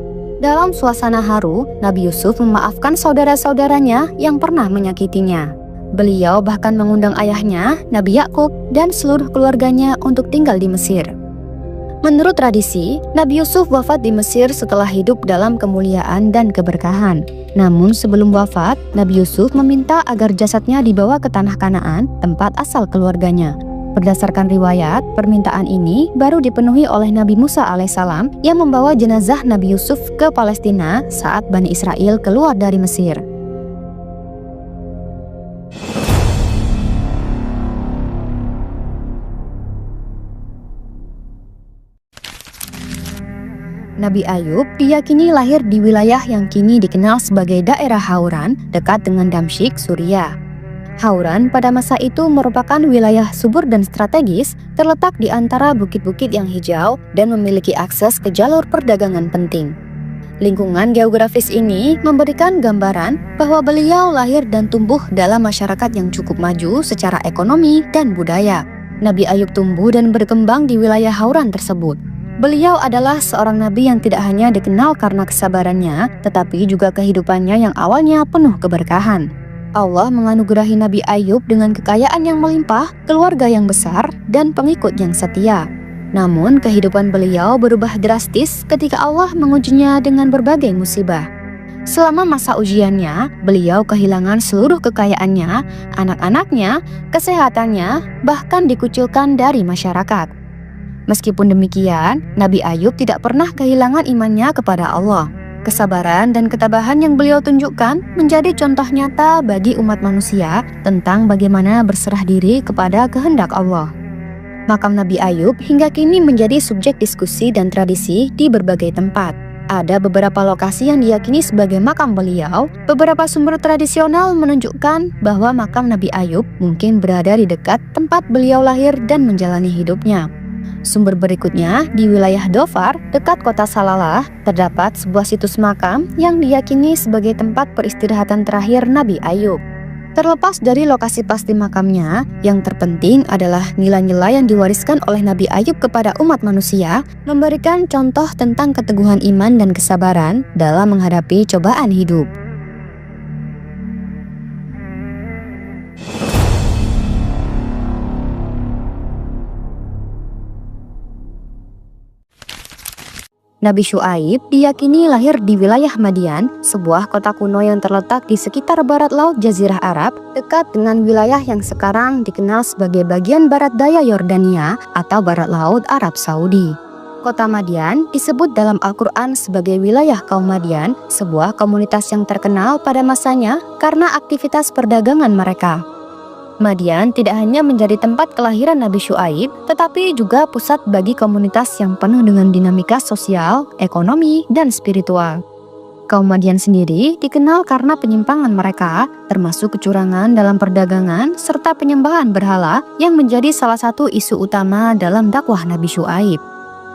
Dalam suasana haru, Nabi Yusuf memaafkan saudara-saudaranya yang pernah menyakitinya. Beliau bahkan mengundang ayahnya, Nabi Yakub, dan seluruh keluarganya untuk tinggal di Mesir. Menurut tradisi, Nabi Yusuf wafat di Mesir setelah hidup dalam kemuliaan dan keberkahan. Namun sebelum wafat, Nabi Yusuf meminta agar jasadnya dibawa ke tanah Kanaan, tempat asal keluarganya. Berdasarkan riwayat, permintaan ini baru dipenuhi oleh Nabi Musa alaihissalam yang membawa jenazah Nabi Yusuf ke Palestina saat Bani Israel keluar dari Mesir. Nabi Ayub diyakini lahir di wilayah yang kini dikenal sebagai daerah Hauran, dekat dengan Damsyik, Suriah. Hauran pada masa itu merupakan wilayah subur dan strategis, terletak di antara bukit-bukit yang hijau dan memiliki akses ke jalur perdagangan penting. Lingkungan geografis ini memberikan gambaran bahwa beliau lahir dan tumbuh dalam masyarakat yang cukup maju secara ekonomi dan budaya. Nabi Ayub tumbuh dan berkembang di wilayah Hauran tersebut. Beliau adalah seorang nabi yang tidak hanya dikenal karena kesabarannya, tetapi juga kehidupannya yang awalnya penuh keberkahan. Allah menganugerahi Nabi Ayub dengan kekayaan yang melimpah, keluarga yang besar, dan pengikut yang setia. Namun kehidupan beliau berubah drastis ketika Allah mengujinya dengan berbagai musibah. Selama masa ujiannya, beliau kehilangan seluruh kekayaannya, anak-anaknya, kesehatannya, bahkan dikucilkan dari masyarakat. Meskipun demikian, Nabi Ayub tidak pernah kehilangan imannya kepada Allah. Kesabaran dan ketabahan yang beliau tunjukkan menjadi contoh nyata bagi umat manusia tentang bagaimana berserah diri kepada kehendak Allah. Makam Nabi Ayub hingga kini menjadi subjek diskusi dan tradisi di berbagai tempat. Ada beberapa lokasi yang diyakini sebagai makam beliau. Beberapa sumber tradisional menunjukkan bahwa makam Nabi Ayub mungkin berada di dekat tempat beliau lahir dan menjalani hidupnya. Sumber berikutnya, di wilayah Dhofar, dekat kota Salalah, terdapat sebuah situs makam yang diyakini sebagai tempat peristirahatan terakhir Nabi Ayub. Terlepas dari lokasi pasti makamnya, yang terpenting adalah nilai-nilai yang diwariskan oleh Nabi Ayub kepada umat manusia, memberikan contoh tentang keteguhan iman dan kesabaran dalam menghadapi cobaan hidup. Nabi Syuaib diyakini lahir di wilayah Madian, sebuah kota kuno yang terletak di sekitar barat laut Jazirah Arab, dekat dengan wilayah yang sekarang dikenal sebagai bagian barat daya Yordania atau barat laut Arab Saudi. Kota Madian disebut dalam Al-Quran sebagai wilayah kaum Madian, sebuah komunitas yang terkenal pada masanya karena aktivitas perdagangan mereka. Madian tidak hanya menjadi tempat kelahiran Nabi Syuaib, tetapi juga pusat bagi komunitas yang penuh dengan dinamika sosial, ekonomi, dan spiritual. Kaum Madian sendiri dikenal karena penyimpangan mereka, termasuk kecurangan dalam perdagangan serta penyembahan berhala yang menjadi salah satu isu utama dalam dakwah Nabi Syuaib.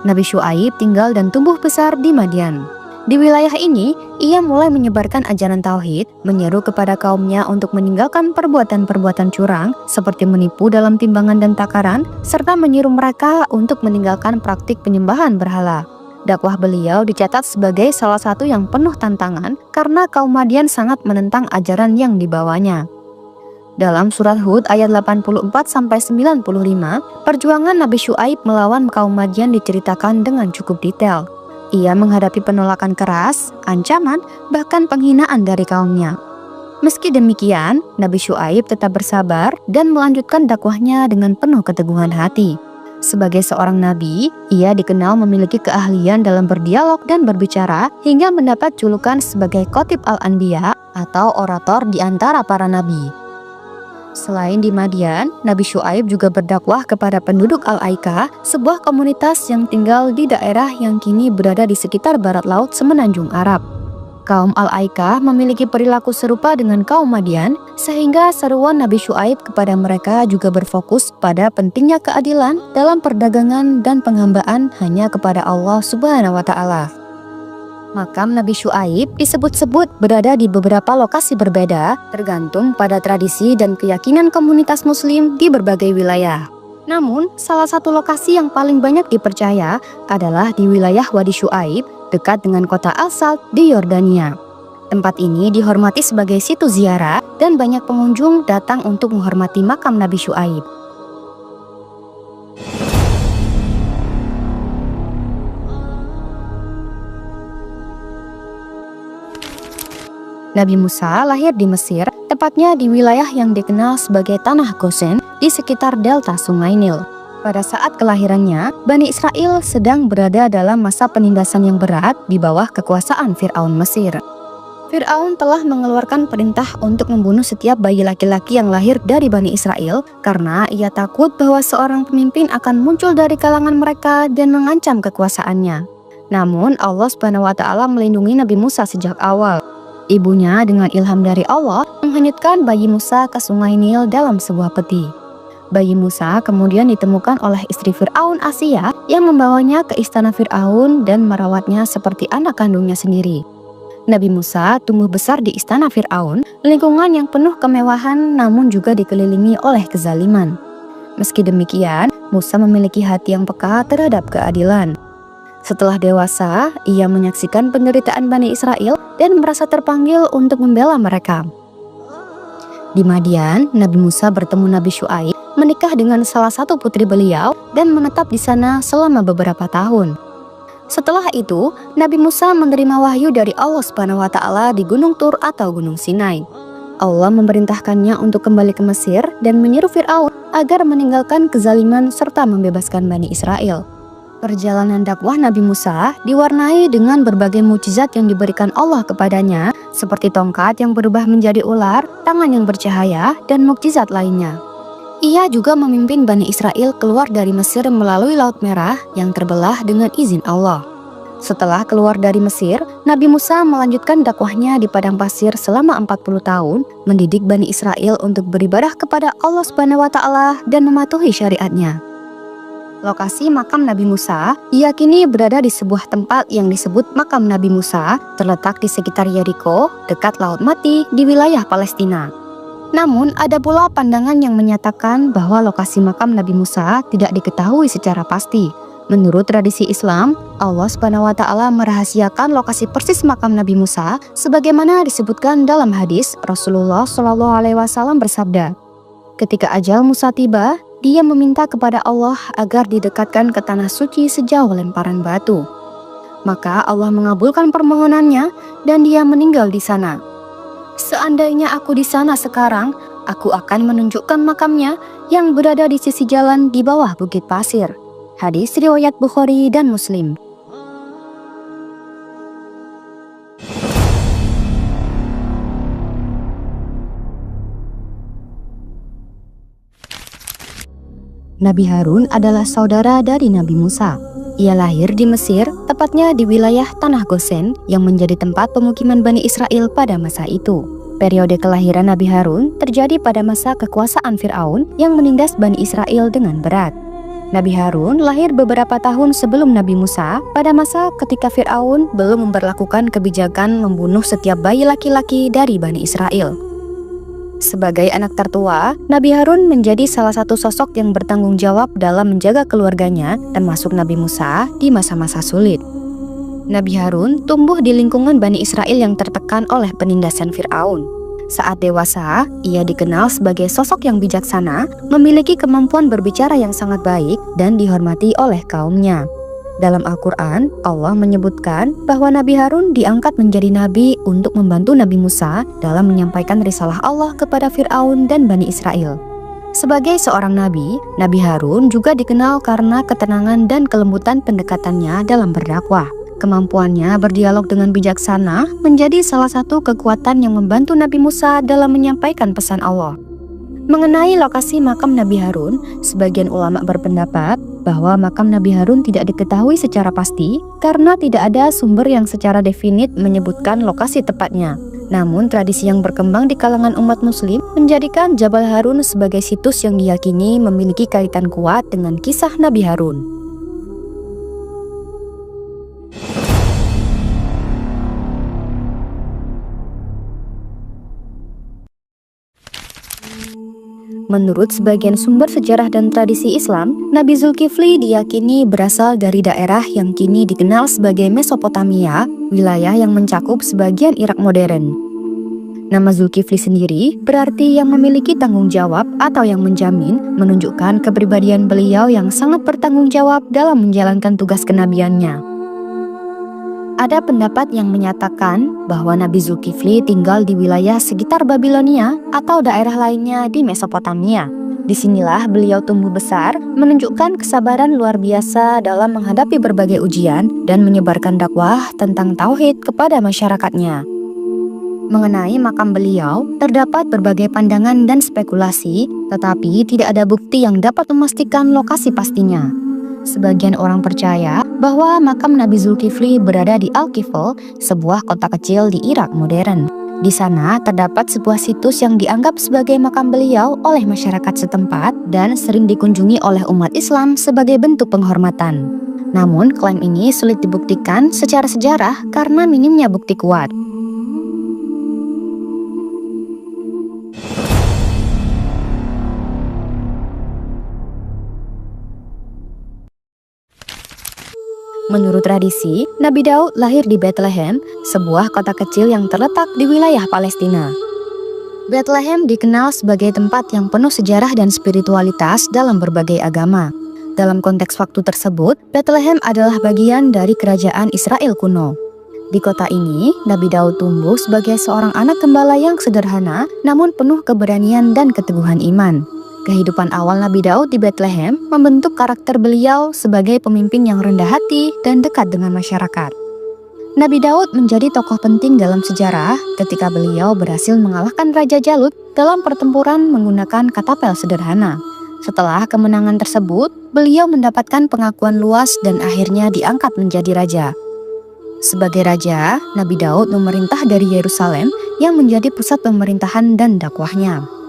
Nabi Syuaib tinggal dan tumbuh besar di Madian. Di wilayah ini, ia mulai menyebarkan ajaran tauhid, menyeru kepada kaumnya untuk meninggalkan perbuatan-perbuatan curang seperti menipu dalam timbangan dan takaran, serta menyuruh mereka untuk meninggalkan praktik penyembahan berhala. Dakwah beliau dicatat sebagai salah satu yang penuh tantangan karena kaum Madian sangat menentang ajaran yang dibawanya. Dalam surat Hud ayat 84-95, perjuangan Nabi Syuaib melawan kaum Madian diceritakan dengan cukup detail. Ia menghadapi penolakan keras, ancaman, bahkan penghinaan dari kaumnya. Meski demikian, Nabi Syuaib tetap bersabar dan melanjutkan dakwahnya dengan penuh keteguhan hati. Sebagai seorang nabi, ia dikenal memiliki keahlian dalam berdialog dan berbicara hingga mendapat julukan sebagai Khatib al-Anbiya atau orator di antara para nabi. Selain di Madian, Nabi Syuaib juga berdakwah kepada penduduk Al-Aika, sebuah komunitas yang tinggal di daerah yang kini berada di sekitar barat laut semenanjung Arab. Kaum Al-Aika memiliki perilaku serupa dengan kaum Madian, sehingga seruan Nabi Syuaib kepada mereka juga berfokus pada pentingnya keadilan dalam perdagangan dan penghambaan hanya kepada Allah Subhanahu wa Ta'ala. Makam Nabi Syuaib disebut-sebut berada di beberapa lokasi berbeda, tergantung pada tradisi dan keyakinan komunitas muslim di berbagai wilayah. Namun, salah satu lokasi yang paling banyak dipercaya adalah di wilayah Wadi Syuaib, dekat dengan kota Al-Salt di Yordania. Tempat ini dihormati sebagai situs ziarah dan banyak pengunjung datang untuk menghormati makam Nabi Syuaib. Nabi Musa lahir di Mesir, tepatnya di wilayah yang dikenal sebagai Tanah Gosen di sekitar delta Sungai Nil. Pada saat kelahirannya, Bani Israel sedang berada dalam masa penindasan yang berat di bawah kekuasaan Fir'aun Mesir. Fir'aun telah mengeluarkan perintah untuk membunuh setiap bayi laki-laki yang lahir dari Bani Israel karena ia takut bahwa seorang pemimpin akan muncul dari kalangan mereka dan mengancam kekuasaannya. Namun Allah Subhanahu wa Ta'ala melindungi Nabi Musa sejak awal. Ibunya dengan ilham dari Allah menghanyutkan bayi Musa ke sungai Nil dalam sebuah peti. Bayi Musa kemudian ditemukan oleh istri Fir'aun Asia yang membawanya ke istana Fir'aun dan merawatnya seperti anak kandungnya sendiri. Nabi Musa tumbuh besar di istana Fir'aun, lingkungan yang penuh kemewahan namun juga dikelilingi oleh kezaliman. Meski demikian, Musa memiliki hati yang peka terhadap keadilan. Setelah dewasa, ia menyaksikan penderitaan Bani Israel dan merasa terpanggil untuk membela mereka. Di Madian, Nabi Musa bertemu Nabi Syuaib, menikah dengan salah satu putri beliau dan menetap di sana selama beberapa tahun. Setelah itu, Nabi Musa menerima wahyu dari Allah Subhanahu wa Ta'ala di Gunung Tur atau Gunung Sinai. Allah memerintahkannya untuk kembali ke Mesir dan menyeru Fir'aun agar meninggalkan kezaliman serta membebaskan Bani Israel. Perjalanan dakwah Nabi Musa diwarnai dengan berbagai mukjizat yang diberikan Allah kepadanya, seperti tongkat yang berubah menjadi ular, tangan yang bercahaya, dan mukjizat lainnya. Ia juga memimpin Bani Israel keluar dari Mesir melalui Laut Merah yang terbelah dengan izin Allah. Setelah keluar dari Mesir, Nabi Musa melanjutkan dakwahnya di padang pasir selama 40 tahun, mendidik Bani Israel untuk beribadah kepada Allah Subhanahu wa Ta'ala dan mematuhi syariatnya. Lokasi makam Nabi Musa diyakini berada di sebuah tempat yang disebut makam Nabi Musa, terletak di sekitar Yeriko, dekat Laut Mati di wilayah Palestina. Namun, ada pula pandangan yang menyatakan bahwa lokasi makam Nabi Musa tidak diketahui secara pasti. Menurut tradisi Islam, Allah Subhanahu wa Ta'ala merahasiakan lokasi persis makam Nabi Musa sebagaimana disebutkan dalam hadis Rasulullah SAW bersabda, "Ketika ajal Musa tiba, dia meminta kepada Allah agar didekatkan ke tanah suci sejauh lemparan batu. Maka Allah mengabulkan permohonannya dan dia meninggal di sana. Seandainya aku di sana sekarang, aku akan menunjukkan makamnya yang berada di sisi jalan di bawah bukit pasir. Hadis riwayat Bukhari dan Muslim. Nabi Harun adalah saudara dari Nabi Musa. Ia lahir di Mesir, tepatnya di wilayah Tanah Gosen yang menjadi tempat pemukiman Bani Israel pada masa itu. Periode kelahiran Nabi Harun terjadi pada masa kekuasaan Fir'aun yang menindas Bani Israel dengan berat. Nabi Harun lahir beberapa tahun sebelum Nabi Musa pada masa ketika Fir'aun belum memberlakukan kebijakan membunuh setiap bayi laki-laki dari Bani Israel. Sebagai anak tertua, Nabi Harun menjadi salah satu sosok yang bertanggung jawab dalam menjaga keluarganya, termasuk Nabi Musa, di masa-masa sulit. Nabi Harun tumbuh di lingkungan Bani Israel yang tertekan oleh penindasan Fir'aun. Saat dewasa, ia dikenal sebagai sosok yang bijaksana, memiliki kemampuan berbicara yang sangat baik, dan dihormati oleh kaumnya. Dalam Al-Quran, Allah menyebutkan bahwa Nabi Harun diangkat menjadi nabi untuk membantu Nabi Musa dalam menyampaikan risalah Allah kepada Fir'aun dan Bani Israel. Sebagai seorang nabi, Nabi Harun juga dikenal karena ketenangan dan kelembutan pendekatannya dalam berdakwah. Kemampuannya berdialog dengan bijaksana menjadi salah satu kekuatan yang membantu Nabi Musa dalam menyampaikan pesan Allah. Mengenai lokasi makam Nabi Harun, sebagian ulama berpendapat bahwa makam Nabi Harun tidak diketahui secara pasti karena tidak ada sumber yang secara definit menyebutkan lokasi tepatnya. Namun tradisi yang berkembang di kalangan umat muslim menjadikan Jabal Harun sebagai situs yang diyakini memiliki kaitan kuat dengan kisah Nabi Harun. Menurut sebagian sumber sejarah dan tradisi Islam, Nabi Zulkifli diyakini berasal dari daerah yang kini dikenal sebagai Mesopotamia, wilayah yang mencakup sebagian Irak modern. Nama Zulkifli sendiri berarti yang memiliki tanggung jawab atau yang menjamin, menunjukkan kepribadian beliau yang sangat bertanggung jawab dalam menjalankan tugas kenabiannya. Ada pendapat yang menyatakan bahwa Nabi Zulkifli tinggal di wilayah sekitar Babilonia atau daerah lainnya di Mesopotamia. Disinilah beliau tumbuh besar, menunjukkan kesabaran luar biasa dalam menghadapi berbagai ujian dan menyebarkan dakwah tentang tauhid kepada masyarakatnya. Mengenai makam beliau, terdapat berbagai pandangan dan spekulasi, tetapi tidak ada bukti yang dapat memastikan lokasi pastinya. Sebagian orang percaya bahwa makam Nabi Zulkifli berada di Al-Kifl, sebuah kota kecil di Irak modern. Di sana terdapat sebuah situs yang dianggap sebagai makam beliau oleh masyarakat setempat dan sering dikunjungi oleh umat Islam sebagai bentuk penghormatan. Namun, klaim ini sulit dibuktikan secara sejarah karena minimnya bukti kuat. Menurut tradisi, Nabi Daud lahir di Bethlehem, sebuah kota kecil yang terletak di wilayah Palestina. Bethlehem dikenal sebagai tempat yang penuh sejarah dan spiritualitas dalam berbagai agama. Dalam konteks waktu tersebut, Bethlehem adalah bagian dari kerajaan Israel kuno. Di kota ini, Nabi Daud tumbuh sebagai seorang anak gembala yang sederhana, namun penuh keberanian dan keteguhan iman. Kehidupan awal Nabi Daud di Bethlehem membentuk karakter beliau sebagai pemimpin yang rendah hati dan dekat dengan masyarakat. Nabi Daud menjadi tokoh penting dalam sejarah ketika beliau berhasil mengalahkan Raja Jalut dalam pertempuran menggunakan katapel sederhana. Setelah kemenangan tersebut, beliau mendapatkan pengakuan luas dan akhirnya diangkat menjadi raja. Sebagai raja, Nabi Daud memerintah dari Yerusalem yang menjadi pusat pemerintahan dan dakwahnya.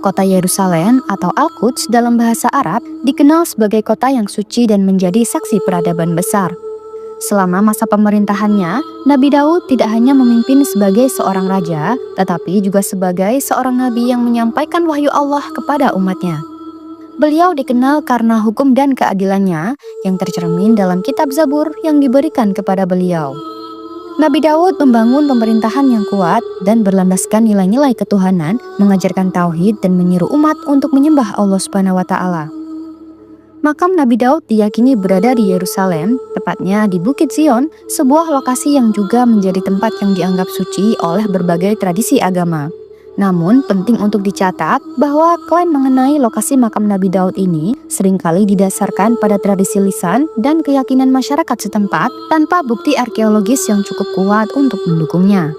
Kota Yerusalem atau Al-Quds dalam bahasa Arab dikenal sebagai kota yang suci dan menjadi saksi peradaban besar. Selama masa pemerintahannya, Nabi Daud tidak hanya memimpin sebagai seorang raja, tetapi juga sebagai seorang nabi yang menyampaikan wahyu Allah kepada umatnya. Beliau dikenal karena hukum dan keadilannya yang tercermin dalam kitab Zabur yang diberikan kepada beliau. Nabi Daud membangun pemerintahan yang kuat dan berlandaskan nilai-nilai ketuhanan, mengajarkan tauhid dan menyuruh umat untuk menyembah Allah Subhanahu wa Ta'ala. Makam Nabi Daud diyakini berada di Yerusalem, tepatnya di Bukit Zion, sebuah lokasi yang juga menjadi tempat yang dianggap suci oleh berbagai tradisi agama. Namun, penting untuk dicatat bahwa klaim mengenai lokasi makam Nabi Daud ini seringkali didasarkan pada tradisi lisan dan keyakinan masyarakat setempat tanpa bukti arkeologis yang cukup kuat untuk mendukungnya.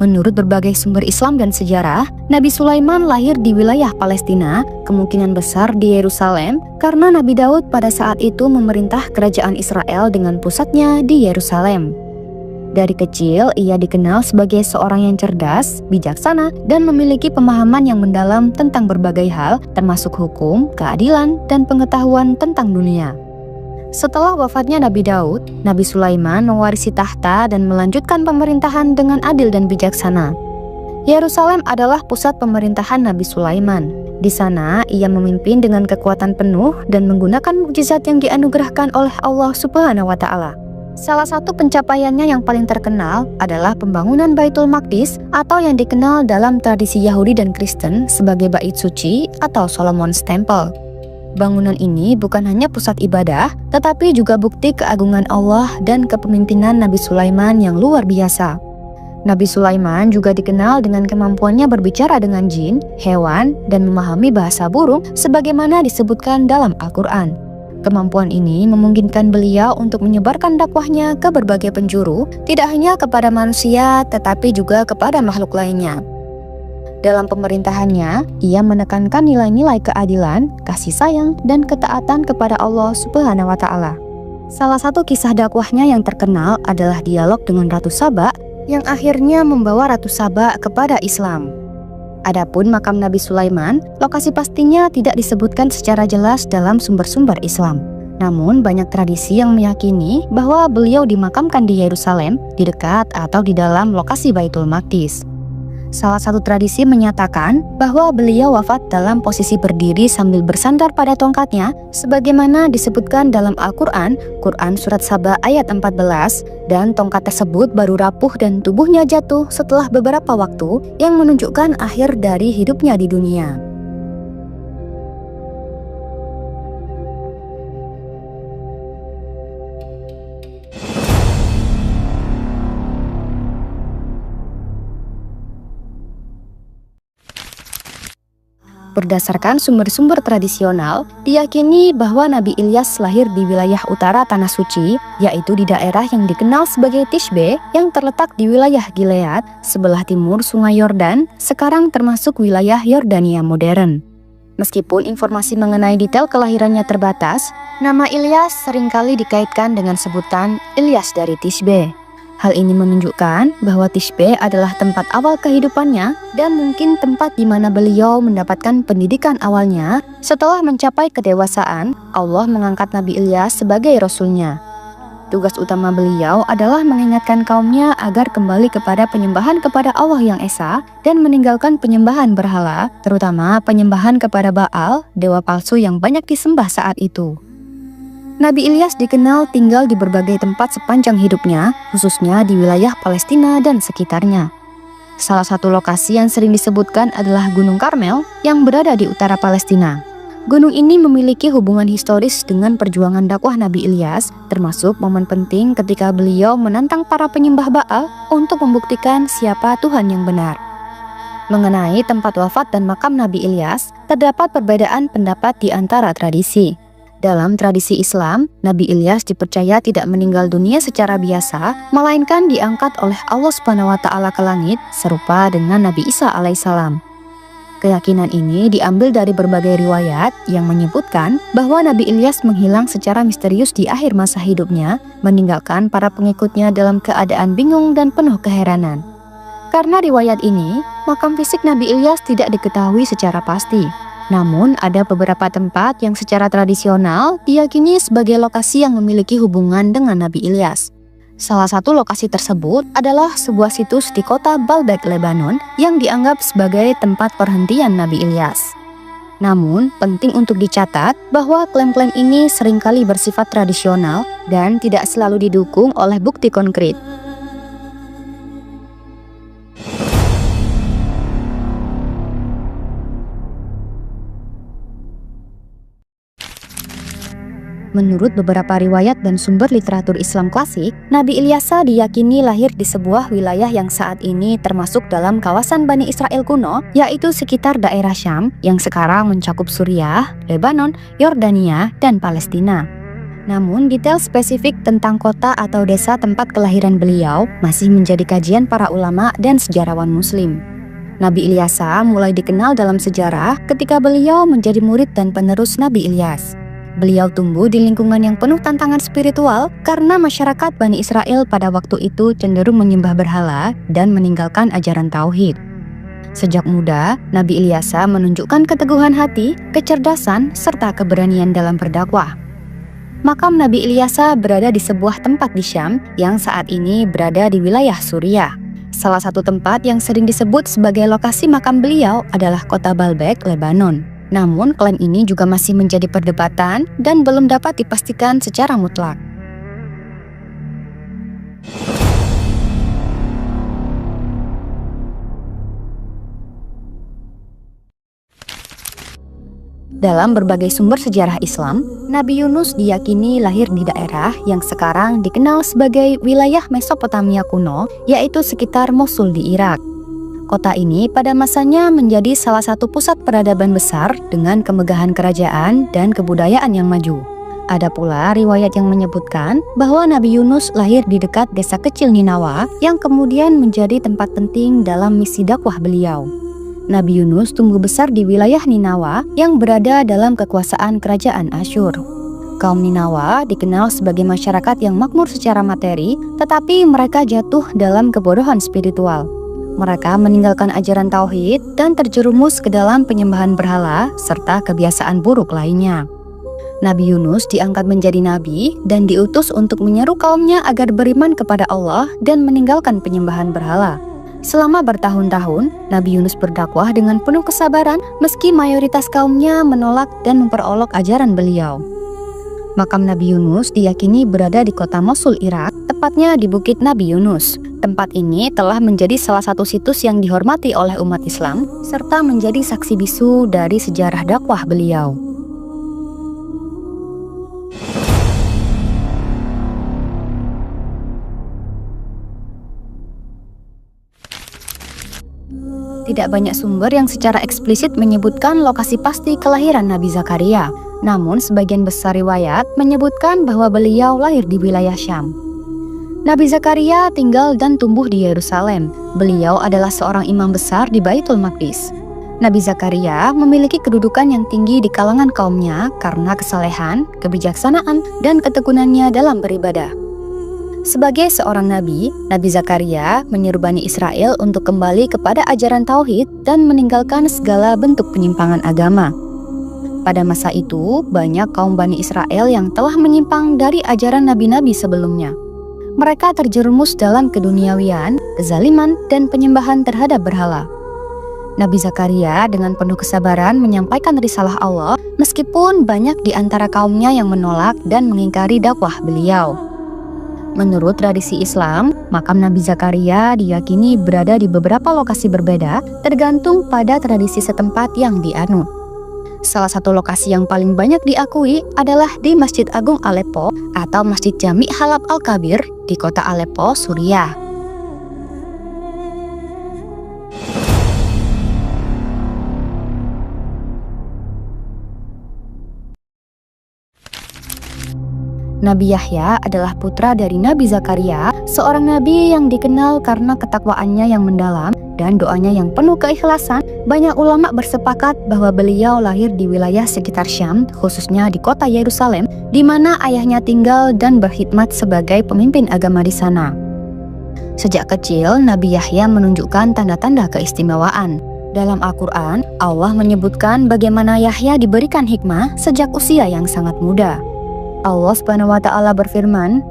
Menurut berbagai sumber Islam dan sejarah, Nabi Sulaiman lahir di wilayah Palestina, kemungkinan besar di Yerusalem, karena Nabi Daud pada saat itu memerintah kerajaan Israel dengan pusatnya di Yerusalem. Dari kecil, ia dikenal sebagai seorang yang cerdas, bijaksana, dan memiliki pemahaman yang mendalam tentang berbagai hal, termasuk hukum, keadilan, dan pengetahuan tentang dunia. Setelah wafatnya Nabi Daud, Nabi Sulaiman mewarisi tahta dan melanjutkan pemerintahan dengan adil dan bijaksana. Yerusalem adalah pusat pemerintahan Nabi Sulaiman. Di sana, ia memimpin dengan kekuatan penuh dan menggunakan mukjizat yang dianugerahkan oleh Allah Subhanahu wa Ta'ala. Salah satu pencapaiannya yang paling terkenal adalah pembangunan Baitul Maqdis atau yang dikenal dalam tradisi Yahudi dan Kristen sebagai Bait Suci atau Solomon's Temple. Bangunan ini bukan hanya pusat ibadah, tetapi juga bukti keagungan Allah dan kepemimpinan Nabi Sulaiman yang luar biasa. Nabi Sulaiman juga dikenal dengan kemampuannya berbicara dengan jin, hewan, dan memahami bahasa burung sebagaimana disebutkan dalam Al-Quran. Kemampuan ini memungkinkan beliau untuk menyebarkan dakwahnya ke berbagai penjuru, tidak hanya kepada manusia, tetapi juga kepada makhluk lainnya. Dalam pemerintahannya, ia menekankan nilai-nilai keadilan, kasih sayang, dan ketaatan kepada Allah Subhanahu wa Ta'ala. Salah satu kisah dakwahnya yang terkenal adalah dialog dengan Ratu Saba yang akhirnya membawa Ratu Saba kepada Islam. Adapun makam Nabi Sulaiman, lokasi pastinya tidak disebutkan secara jelas dalam sumber-sumber Islam. Namun banyak tradisi yang meyakini bahwa beliau dimakamkan di Yerusalem, di dekat atau di dalam lokasi Baitul Maqdis. Salah satu tradisi menyatakan bahwa beliau wafat dalam posisi berdiri sambil bersandar pada tongkatnya sebagaimana disebutkan dalam Al-Quran, Quran Surat Saba ayat 14, dan tongkat tersebut baru rapuh dan tubuhnya jatuh setelah beberapa waktu yang menunjukkan akhir dari hidupnya di dunia. Berdasarkan sumber-sumber tradisional, diyakini bahwa Nabi Ilyas lahir di wilayah utara Tanah Suci, yaitu di daerah yang dikenal sebagai Tishbe, yang terletak di wilayah Gilead, sebelah timur Sungai Yordan, sekarang termasuk wilayah Yordania modern. Meskipun informasi mengenai detail kelahirannya terbatas, nama Ilyas seringkali dikaitkan dengan sebutan Ilyas dari Tishbe. Hal ini menunjukkan bahwa Tishbe adalah tempat awal kehidupannya dan mungkin tempat di mana beliau mendapatkan pendidikan awalnya. Setelah mencapai kedewasaan, Allah mengangkat Nabi Ilyas sebagai rasulnya. Tugas utama beliau adalah mengingatkan kaumnya agar kembali kepada penyembahan kepada Allah yang Esa dan meninggalkan penyembahan berhala, terutama penyembahan kepada Baal, dewa palsu yang banyak disembah saat itu. Nabi Ilyas dikenal tinggal di berbagai tempat sepanjang hidupnya, khususnya di wilayah Palestina dan sekitarnya. Salah satu lokasi yang sering disebutkan adalah Gunung Karmel yang berada di utara Palestina. Gunung ini memiliki hubungan historis dengan perjuangan dakwah Nabi Ilyas, termasuk momen penting ketika beliau menantang para penyembah Baal untuk membuktikan siapa Tuhan yang benar. Mengenai tempat wafat dan makam Nabi Ilyas, terdapat perbedaan pendapat di antara tradisi. Dalam tradisi Islam, Nabi Ilyas dipercaya tidak meninggal dunia secara biasa, melainkan diangkat oleh Allah Subhanahu wa Ta'ala ke langit, serupa dengan Nabi Isa alaihissalam. Keyakinan ini diambil dari berbagai riwayat yang menyebutkan bahwa Nabi Ilyas menghilang secara misterius di akhir masa hidupnya, meninggalkan para pengikutnya dalam keadaan bingung dan penuh keheranan. Karena riwayat ini, makam fisik Nabi Ilyas tidak diketahui secara pasti. Namun, ada beberapa tempat yang secara tradisional diyakini sebagai lokasi yang memiliki hubungan dengan Nabi Ilyas. Salah satu lokasi tersebut adalah sebuah situs di kota Baalbek, Lebanon, yang dianggap sebagai tempat perhentian Nabi Ilyas. Namun, penting untuk dicatat bahwa klaim-klaim ini seringkali bersifat tradisional dan tidak selalu didukung oleh bukti konkret. Menurut beberapa riwayat dan sumber literatur Islam klasik, Nabi Ilyasa diyakini lahir di sebuah wilayah yang saat ini termasuk dalam kawasan Bani Israel kuno, yaitu sekitar daerah Syam yang sekarang mencakup Suriah, Lebanon, Yordania, dan Palestina. Namun, detail spesifik tentang kota atau desa tempat kelahiran beliau masih menjadi kajian para ulama dan sejarawan Muslim. Nabi Ilyasa mulai dikenal dalam sejarah ketika beliau menjadi murid dan penerus Nabi Ilyas. Beliau tumbuh di lingkungan yang penuh tantangan spiritual karena masyarakat Bani Israel pada waktu itu cenderung menyembah berhala dan meninggalkan ajaran tauhid. Sejak muda, Nabi Ilyasa menunjukkan keteguhan hati, kecerdasan, serta keberanian dalam berdakwah. Makam Nabi Ilyasa berada di sebuah tempat di Syam yang saat ini berada di wilayah Suriah. Salah satu tempat yang sering disebut sebagai lokasi makam beliau adalah kota Baalbek, Lebanon. Namun, klaim ini juga masih menjadi perdebatan dan belum dapat dipastikan secara mutlak. Dalam berbagai sumber sejarah Islam, Nabi Yunus diyakini lahir di daerah yang sekarang dikenal sebagai wilayah Mesopotamia kuno, yaitu sekitar Mosul di Irak. Kota ini pada masanya menjadi salah satu pusat peradaban besar dengan kemegahan kerajaan dan kebudayaan yang maju. Ada pula riwayat yang menyebutkan bahwa Nabi Yunus lahir di dekat desa kecil Ninawa yang kemudian menjadi tempat penting dalam misi dakwah beliau. Nabi Yunus tumbuh besar di wilayah Ninawa yang berada dalam kekuasaan kerajaan Asyur. Kaum Ninawa dikenal sebagai masyarakat yang makmur secara materi, tetapi mereka jatuh dalam kebodohan spiritual. Mereka meninggalkan ajaran tauhid dan terjerumus ke dalam penyembahan berhala serta kebiasaan buruk lainnya. Nabi Yunus diangkat menjadi nabi dan diutus untuk menyeru kaumnya agar beriman kepada Allah dan meninggalkan penyembahan berhala. Selama bertahun-tahun, Nabi Yunus berdakwah dengan penuh kesabaran meski mayoritas kaumnya menolak dan memperolok ajaran beliau. Makam Nabi Yunus diyakini berada di kota Mosul, Irak, tepatnya di Bukit Nabi Yunus. Tempat ini telah menjadi salah satu situs yang dihormati oleh umat Islam, serta menjadi saksi bisu dari sejarah dakwah beliau. Tidak banyak sumber yang secara eksplisit menyebutkan lokasi pasti kelahiran Nabi Zakaria. Namun, sebagian besar riwayat menyebutkan bahwa beliau lahir di wilayah Syam. Nabi Zakaria tinggal dan tumbuh di Yerusalem. Beliau adalah seorang imam besar di Baitul Maqdis. Nabi Zakaria memiliki kedudukan yang tinggi di kalangan kaumnya karena kesalehan, kebijaksanaan, dan ketekunannya dalam beribadah. Sebagai seorang nabi, Nabi Zakaria menyeru Bani Israel untuk kembali kepada ajaran tauhid dan meninggalkan segala bentuk penyimpangan agama. Pada masa itu, banyak kaum Bani Israel yang telah menyimpang dari ajaran nabi-nabi sebelumnya. Mereka terjerumus dalam keduniawian, kezaliman, dan penyembahan terhadap berhala. Nabi Zakaria dengan penuh kesabaran menyampaikan risalah Allah meskipun banyak di antara kaumnya yang menolak dan mengingkari dakwah beliau. Menurut tradisi Islam, makam Nabi Zakaria diyakini berada di beberapa lokasi berbeda tergantung pada tradisi setempat yang dianut. Salah satu lokasi yang paling banyak diakui adalah di Masjid Agung Aleppo atau Masjid Jami' Halab Al-Kabir di kota Aleppo, Suriah. Nabi Yahya adalah putra dari Nabi Zakaria, seorang nabi yang dikenal karena ketakwaannya yang mendalam dan doanya yang penuh keikhlasan. Banyak ulama bersepakat bahwa beliau lahir di wilayah sekitar Syam, khususnya di kota Yerusalem, di mana ayahnya tinggal dan berkhidmat sebagai pemimpin agama di sana. Sejak kecil, Nabi Yahya menunjukkan tanda-tanda keistimewaan. Dalam Al-Quran, Allah menyebutkan bagaimana Yahya diberikan hikmah sejak usia yang sangat muda. Allah SWT berfirman,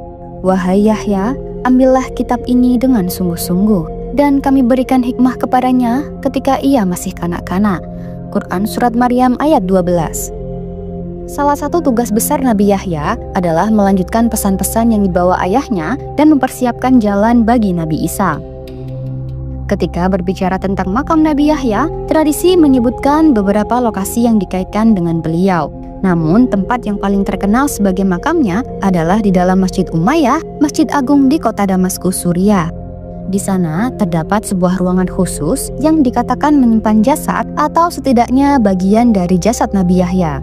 "Wahai Yahya, ambillah kitab ini dengan sungguh-sungguh, dan kami berikan hikmah kepadanya ketika ia masih kanak-kanak. Al-Quran Surat Maryam ayat 12. Salah satu tugas besar Nabi Yahya adalah melanjutkan pesan-pesan yang dibawa ayahnya dan mempersiapkan jalan bagi Nabi Isa. Ketika berbicara tentang makam Nabi Yahya, tradisi menyebutkan beberapa lokasi yang dikaitkan dengan beliau. Namun, tempat yang paling terkenal sebagai makamnya adalah di dalam Masjid Umayyah, Masjid Agung di kota Damaskus, Suriah. Di sana terdapat sebuah ruangan khusus yang dikatakan menyimpan jasad atau setidaknya bagian dari jasad Nabi Yahya.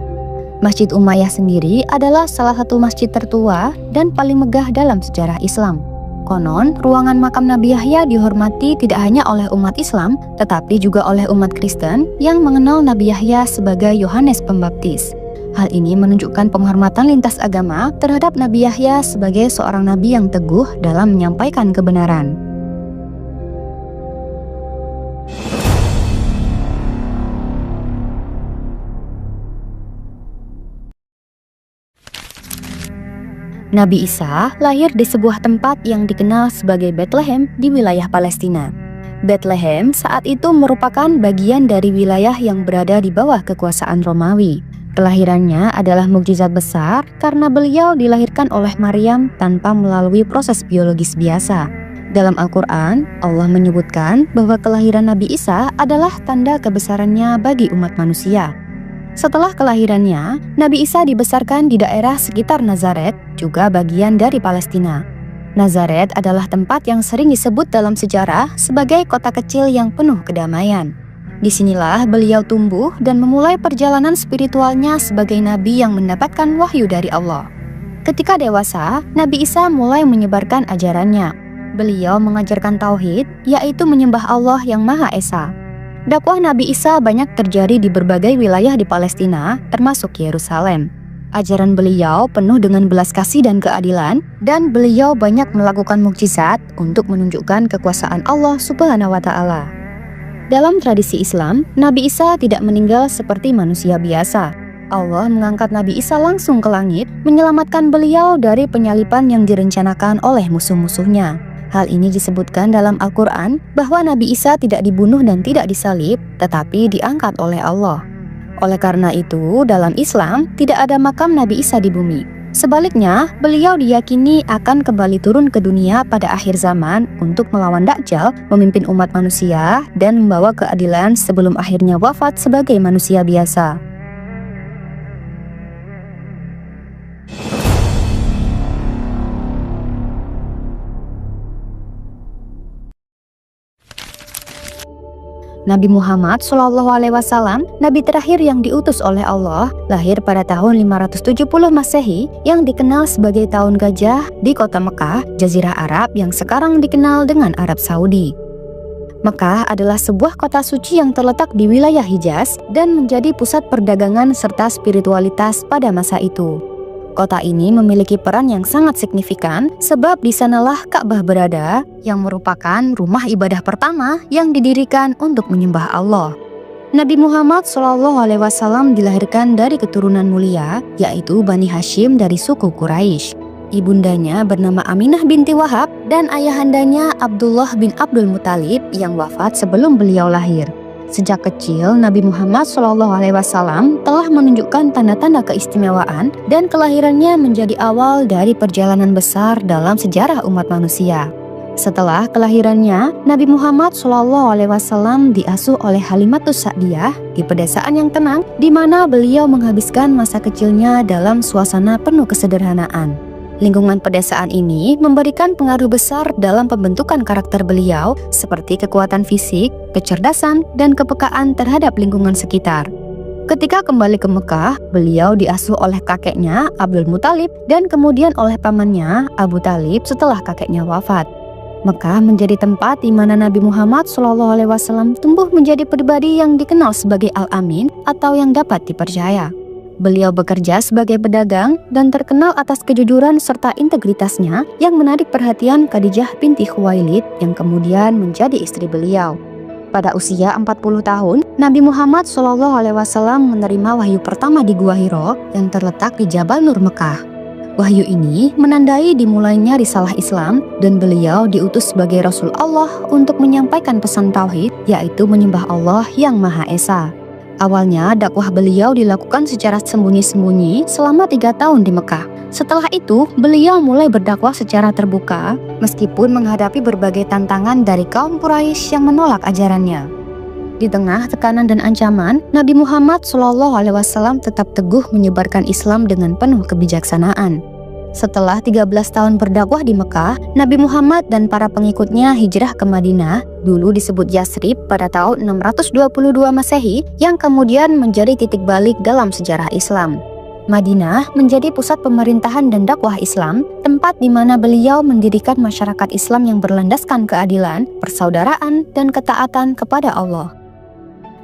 Masjid Umayyah sendiri adalah salah satu masjid tertua dan paling megah dalam sejarah Islam. Konon, ruangan makam Nabi Yahya dihormati tidak hanya oleh umat Islam, tetapi juga oleh umat Kristen yang mengenal Nabi Yahya sebagai Yohanes Pembaptis. Hal ini menunjukkan penghormatan lintas agama terhadap Nabi Yahya sebagai seorang nabi yang teguh dalam menyampaikan kebenaran. Nabi Isa lahir di sebuah tempat yang dikenal sebagai Bethlehem di wilayah Palestina. Bethlehem saat itu merupakan bagian dari wilayah yang berada di bawah kekuasaan Romawi. Kelahirannya adalah mukjizat besar karena beliau dilahirkan oleh Maryam tanpa melalui proses biologis biasa. Dalam Al-Quran, Allah menyebutkan bahwa kelahiran Nabi Isa adalah tanda kebesarannya bagi umat manusia. Setelah kelahirannya, Nabi Isa dibesarkan di daerah sekitar Nazaret, juga bagian dari Palestina. Nazaret adalah tempat yang sering disebut dalam sejarah sebagai kota kecil yang penuh kedamaian. Disinilah beliau tumbuh dan memulai perjalanan spiritualnya sebagai nabi yang mendapatkan wahyu dari Allah. Ketika dewasa, Nabi Isa mulai menyebarkan ajarannya. Beliau mengajarkan tauhid, yaitu menyembah Allah yang Maha Esa. Dakwah Nabi Isa banyak terjadi di berbagai wilayah di Palestina, termasuk Yerusalem. Ajaran beliau penuh dengan belas kasih dan keadilan, dan beliau banyak melakukan mukjizat untuk menunjukkan kekuasaan Allah Subhanahu wa Ta'ala. Dalam tradisi Islam, Nabi Isa tidak meninggal seperti manusia biasa. Allah mengangkat Nabi Isa langsung ke langit, menyelamatkan beliau dari penyaliban yang direncanakan oleh musuh-musuhnya. Hal ini disebutkan dalam Al-Quran bahwa Nabi Isa tidak dibunuh dan tidak disalib, tetapi diangkat oleh Allah. Oleh karena itu, dalam Islam tidak ada makam Nabi Isa di bumi. Sebaliknya, beliau diyakini akan kembali turun ke dunia pada akhir zaman untuk melawan Dajjal, memimpin umat manusia, dan membawa keadilan sebelum akhirnya wafat sebagai manusia biasa. Nabi Muhammad SAW, nabi terakhir yang diutus oleh Allah, lahir pada tahun 570 Masehi yang dikenal sebagai tahun gajah di kota Mekah, Jazirah Arab yang sekarang dikenal dengan Arab Saudi. Mekah adalah sebuah kota suci yang terletak di wilayah Hijaz dan menjadi pusat perdagangan serta spiritualitas pada masa itu. Kota ini memiliki peran yang sangat signifikan sebab di sanalah Ka'bah berada, yang merupakan rumah ibadah pertama yang didirikan untuk menyembah Allah. Nabi Muhammad SAW dilahirkan dari keturunan mulia, yaitu Bani Hashim dari suku Quraisy. Ibundanya bernama Aminah binti Wahab dan ayahandanya Abdullah bin Abdul Muthalib yang wafat sebelum beliau lahir. Sejak kecil, Nabi Muhammad SAW telah menunjukkan tanda-tanda keistimewaan dan kelahirannya menjadi awal dari perjalanan besar dalam sejarah umat manusia. Setelah kelahirannya, Nabi Muhammad SAW diasuh oleh Halimatus Sa'diyah di pedesaan yang tenang, di mana beliau menghabiskan masa kecilnya dalam suasana penuh kesederhanaan. Lingkungan pedesaan ini memberikan pengaruh besar dalam pembentukan karakter beliau, seperti kekuatan fisik, kecerdasan, dan kepekaan terhadap lingkungan sekitar. Ketika kembali ke Mekah, beliau diasuh oleh kakeknya Abdul Muthalib dan kemudian oleh pamannya Abu Talib setelah kakeknya wafat. Mekah menjadi tempat di mana Nabi Muhammad SAW tumbuh menjadi pribadi yang dikenal sebagai Al-Amin atau yang dapat dipercaya. Beliau bekerja sebagai pedagang dan terkenal atas kejujuran serta integritasnya yang menarik perhatian Khadijah binti Khuwailid yang kemudian menjadi istri beliau. Pada usia 40 tahun, Nabi Muhammad SAW menerima wahyu pertama di Gua Hiro yang terletak di Jabal Nur Mekah. Wahyu ini menandai dimulainya risalah Islam dan beliau diutus sebagai Rasul Allah untuk menyampaikan pesan tauhid, yaitu menyembah Allah yang Maha Esa. Awalnya dakwah beliau dilakukan secara sembunyi-sembunyi selama 3 tahun di Mekah. Setelah itu, beliau mulai berdakwah secara terbuka meskipun menghadapi berbagai tantangan dari kaum Quraisy yang menolak ajarannya. Di tengah tekanan dan ancaman, Nabi Muhammad SAW tetap teguh menyebarkan Islam dengan penuh kebijaksanaan. Setelah 13 tahun berdakwah di Mekah, Nabi Muhammad dan para pengikutnya hijrah ke Madinah, dulu disebut Yasrib, pada tahun 622 Masehi, yang kemudian menjadi titik balik dalam sejarah Islam. Madinah menjadi pusat pemerintahan dan dakwah Islam, tempat di mana beliau mendirikan masyarakat Islam yang berlandaskan keadilan, persaudaraan, dan ketaatan kepada Allah.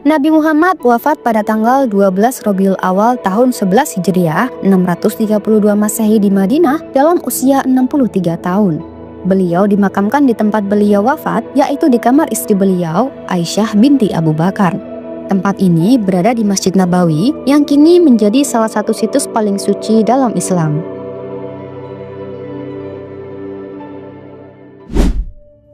Nabi Muhammad wafat pada tanggal 12 Rabiul Awal tahun 11 Hijriah 632 Masehi di Madinah dalam usia 63 tahun. Beliau dimakamkan di tempat beliau wafat, yaitu di kamar istri beliau, Aisyah binti Abu Bakar. Tempat ini berada di Masjid Nabawi yang kini menjadi salah satu situs paling suci dalam Islam.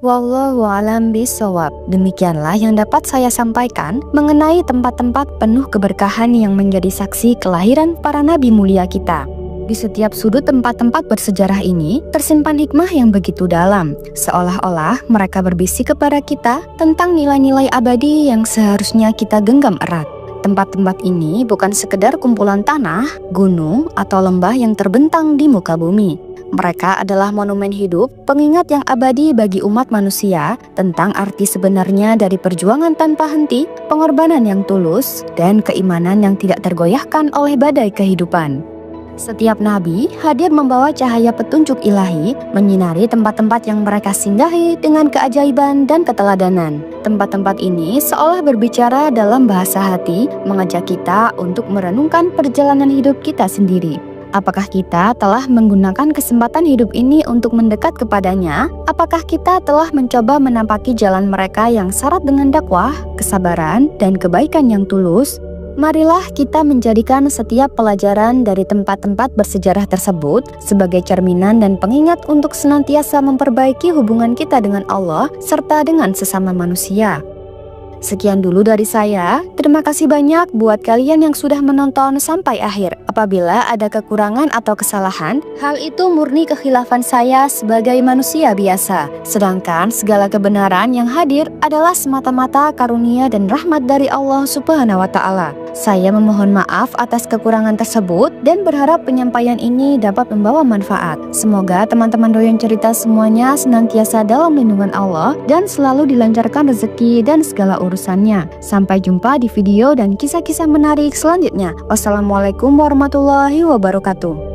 Wallahu a'lam bishawab. Demikianlah yang dapat saya sampaikan mengenai tempat-tempat penuh keberkahan yang menjadi saksi kelahiran para nabi mulia kita. Di setiap sudut tempat-tempat bersejarah ini tersimpan hikmah yang begitu dalam, seolah-olah mereka berbisik kepada kita tentang nilai-nilai abadi yang seharusnya kita genggam erat. Tempat-tempat ini bukan sekedar kumpulan tanah, gunung, atau lembah yang terbentang di muka bumi. Mereka adalah monumen hidup, pengingat yang abadi bagi umat manusia tentang arti sebenarnya dari perjuangan tanpa henti, pengorbanan yang tulus, dan keimanan yang tidak tergoyahkan oleh badai kehidupan. Setiap nabi hadir membawa cahaya petunjuk ilahi, menyinari tempat-tempat yang mereka singgahi dengan keajaiban dan keteladanan. Tempat-tempat ini seolah berbicara dalam bahasa hati, mengajak kita untuk merenungkan perjalanan hidup kita sendiri. Apakah kita telah menggunakan kesempatan hidup ini untuk mendekat kepadanya? Apakah kita telah mencoba menampaki jalan mereka yang syarat dengan dakwah, kesabaran, dan kebaikan yang tulus? Marilah kita menjadikan setiap pelajaran dari tempat-tempat bersejarah tersebut sebagai cerminan dan pengingat untuk senantiasa memperbaiki hubungan kita dengan Allah serta dengan sesama manusia. Sekian dulu dari saya. Terima kasih banyak buat kalian yang sudah menonton sampai akhir. Apabila ada kekurangan atau kesalahan, hal itu murni kekhilafan saya sebagai manusia biasa. Sedangkan segala kebenaran yang hadir adalah semata-mata karunia dan rahmat dari Allah Subhanahu wa Ta'ala. Saya memohon maaf atas kekurangan tersebut dan berharap penyampaian ini dapat membawa manfaat. Semoga teman-teman Doyan Cerita semuanya senantiasa dalam lindungan Allah dan selalu dilancarkan rezeki dan segala urusannya. Sampai jumpa di video dan kisah-kisah menarik selanjutnya. Wassalamualaikum warahmatullahi wabarakatuh.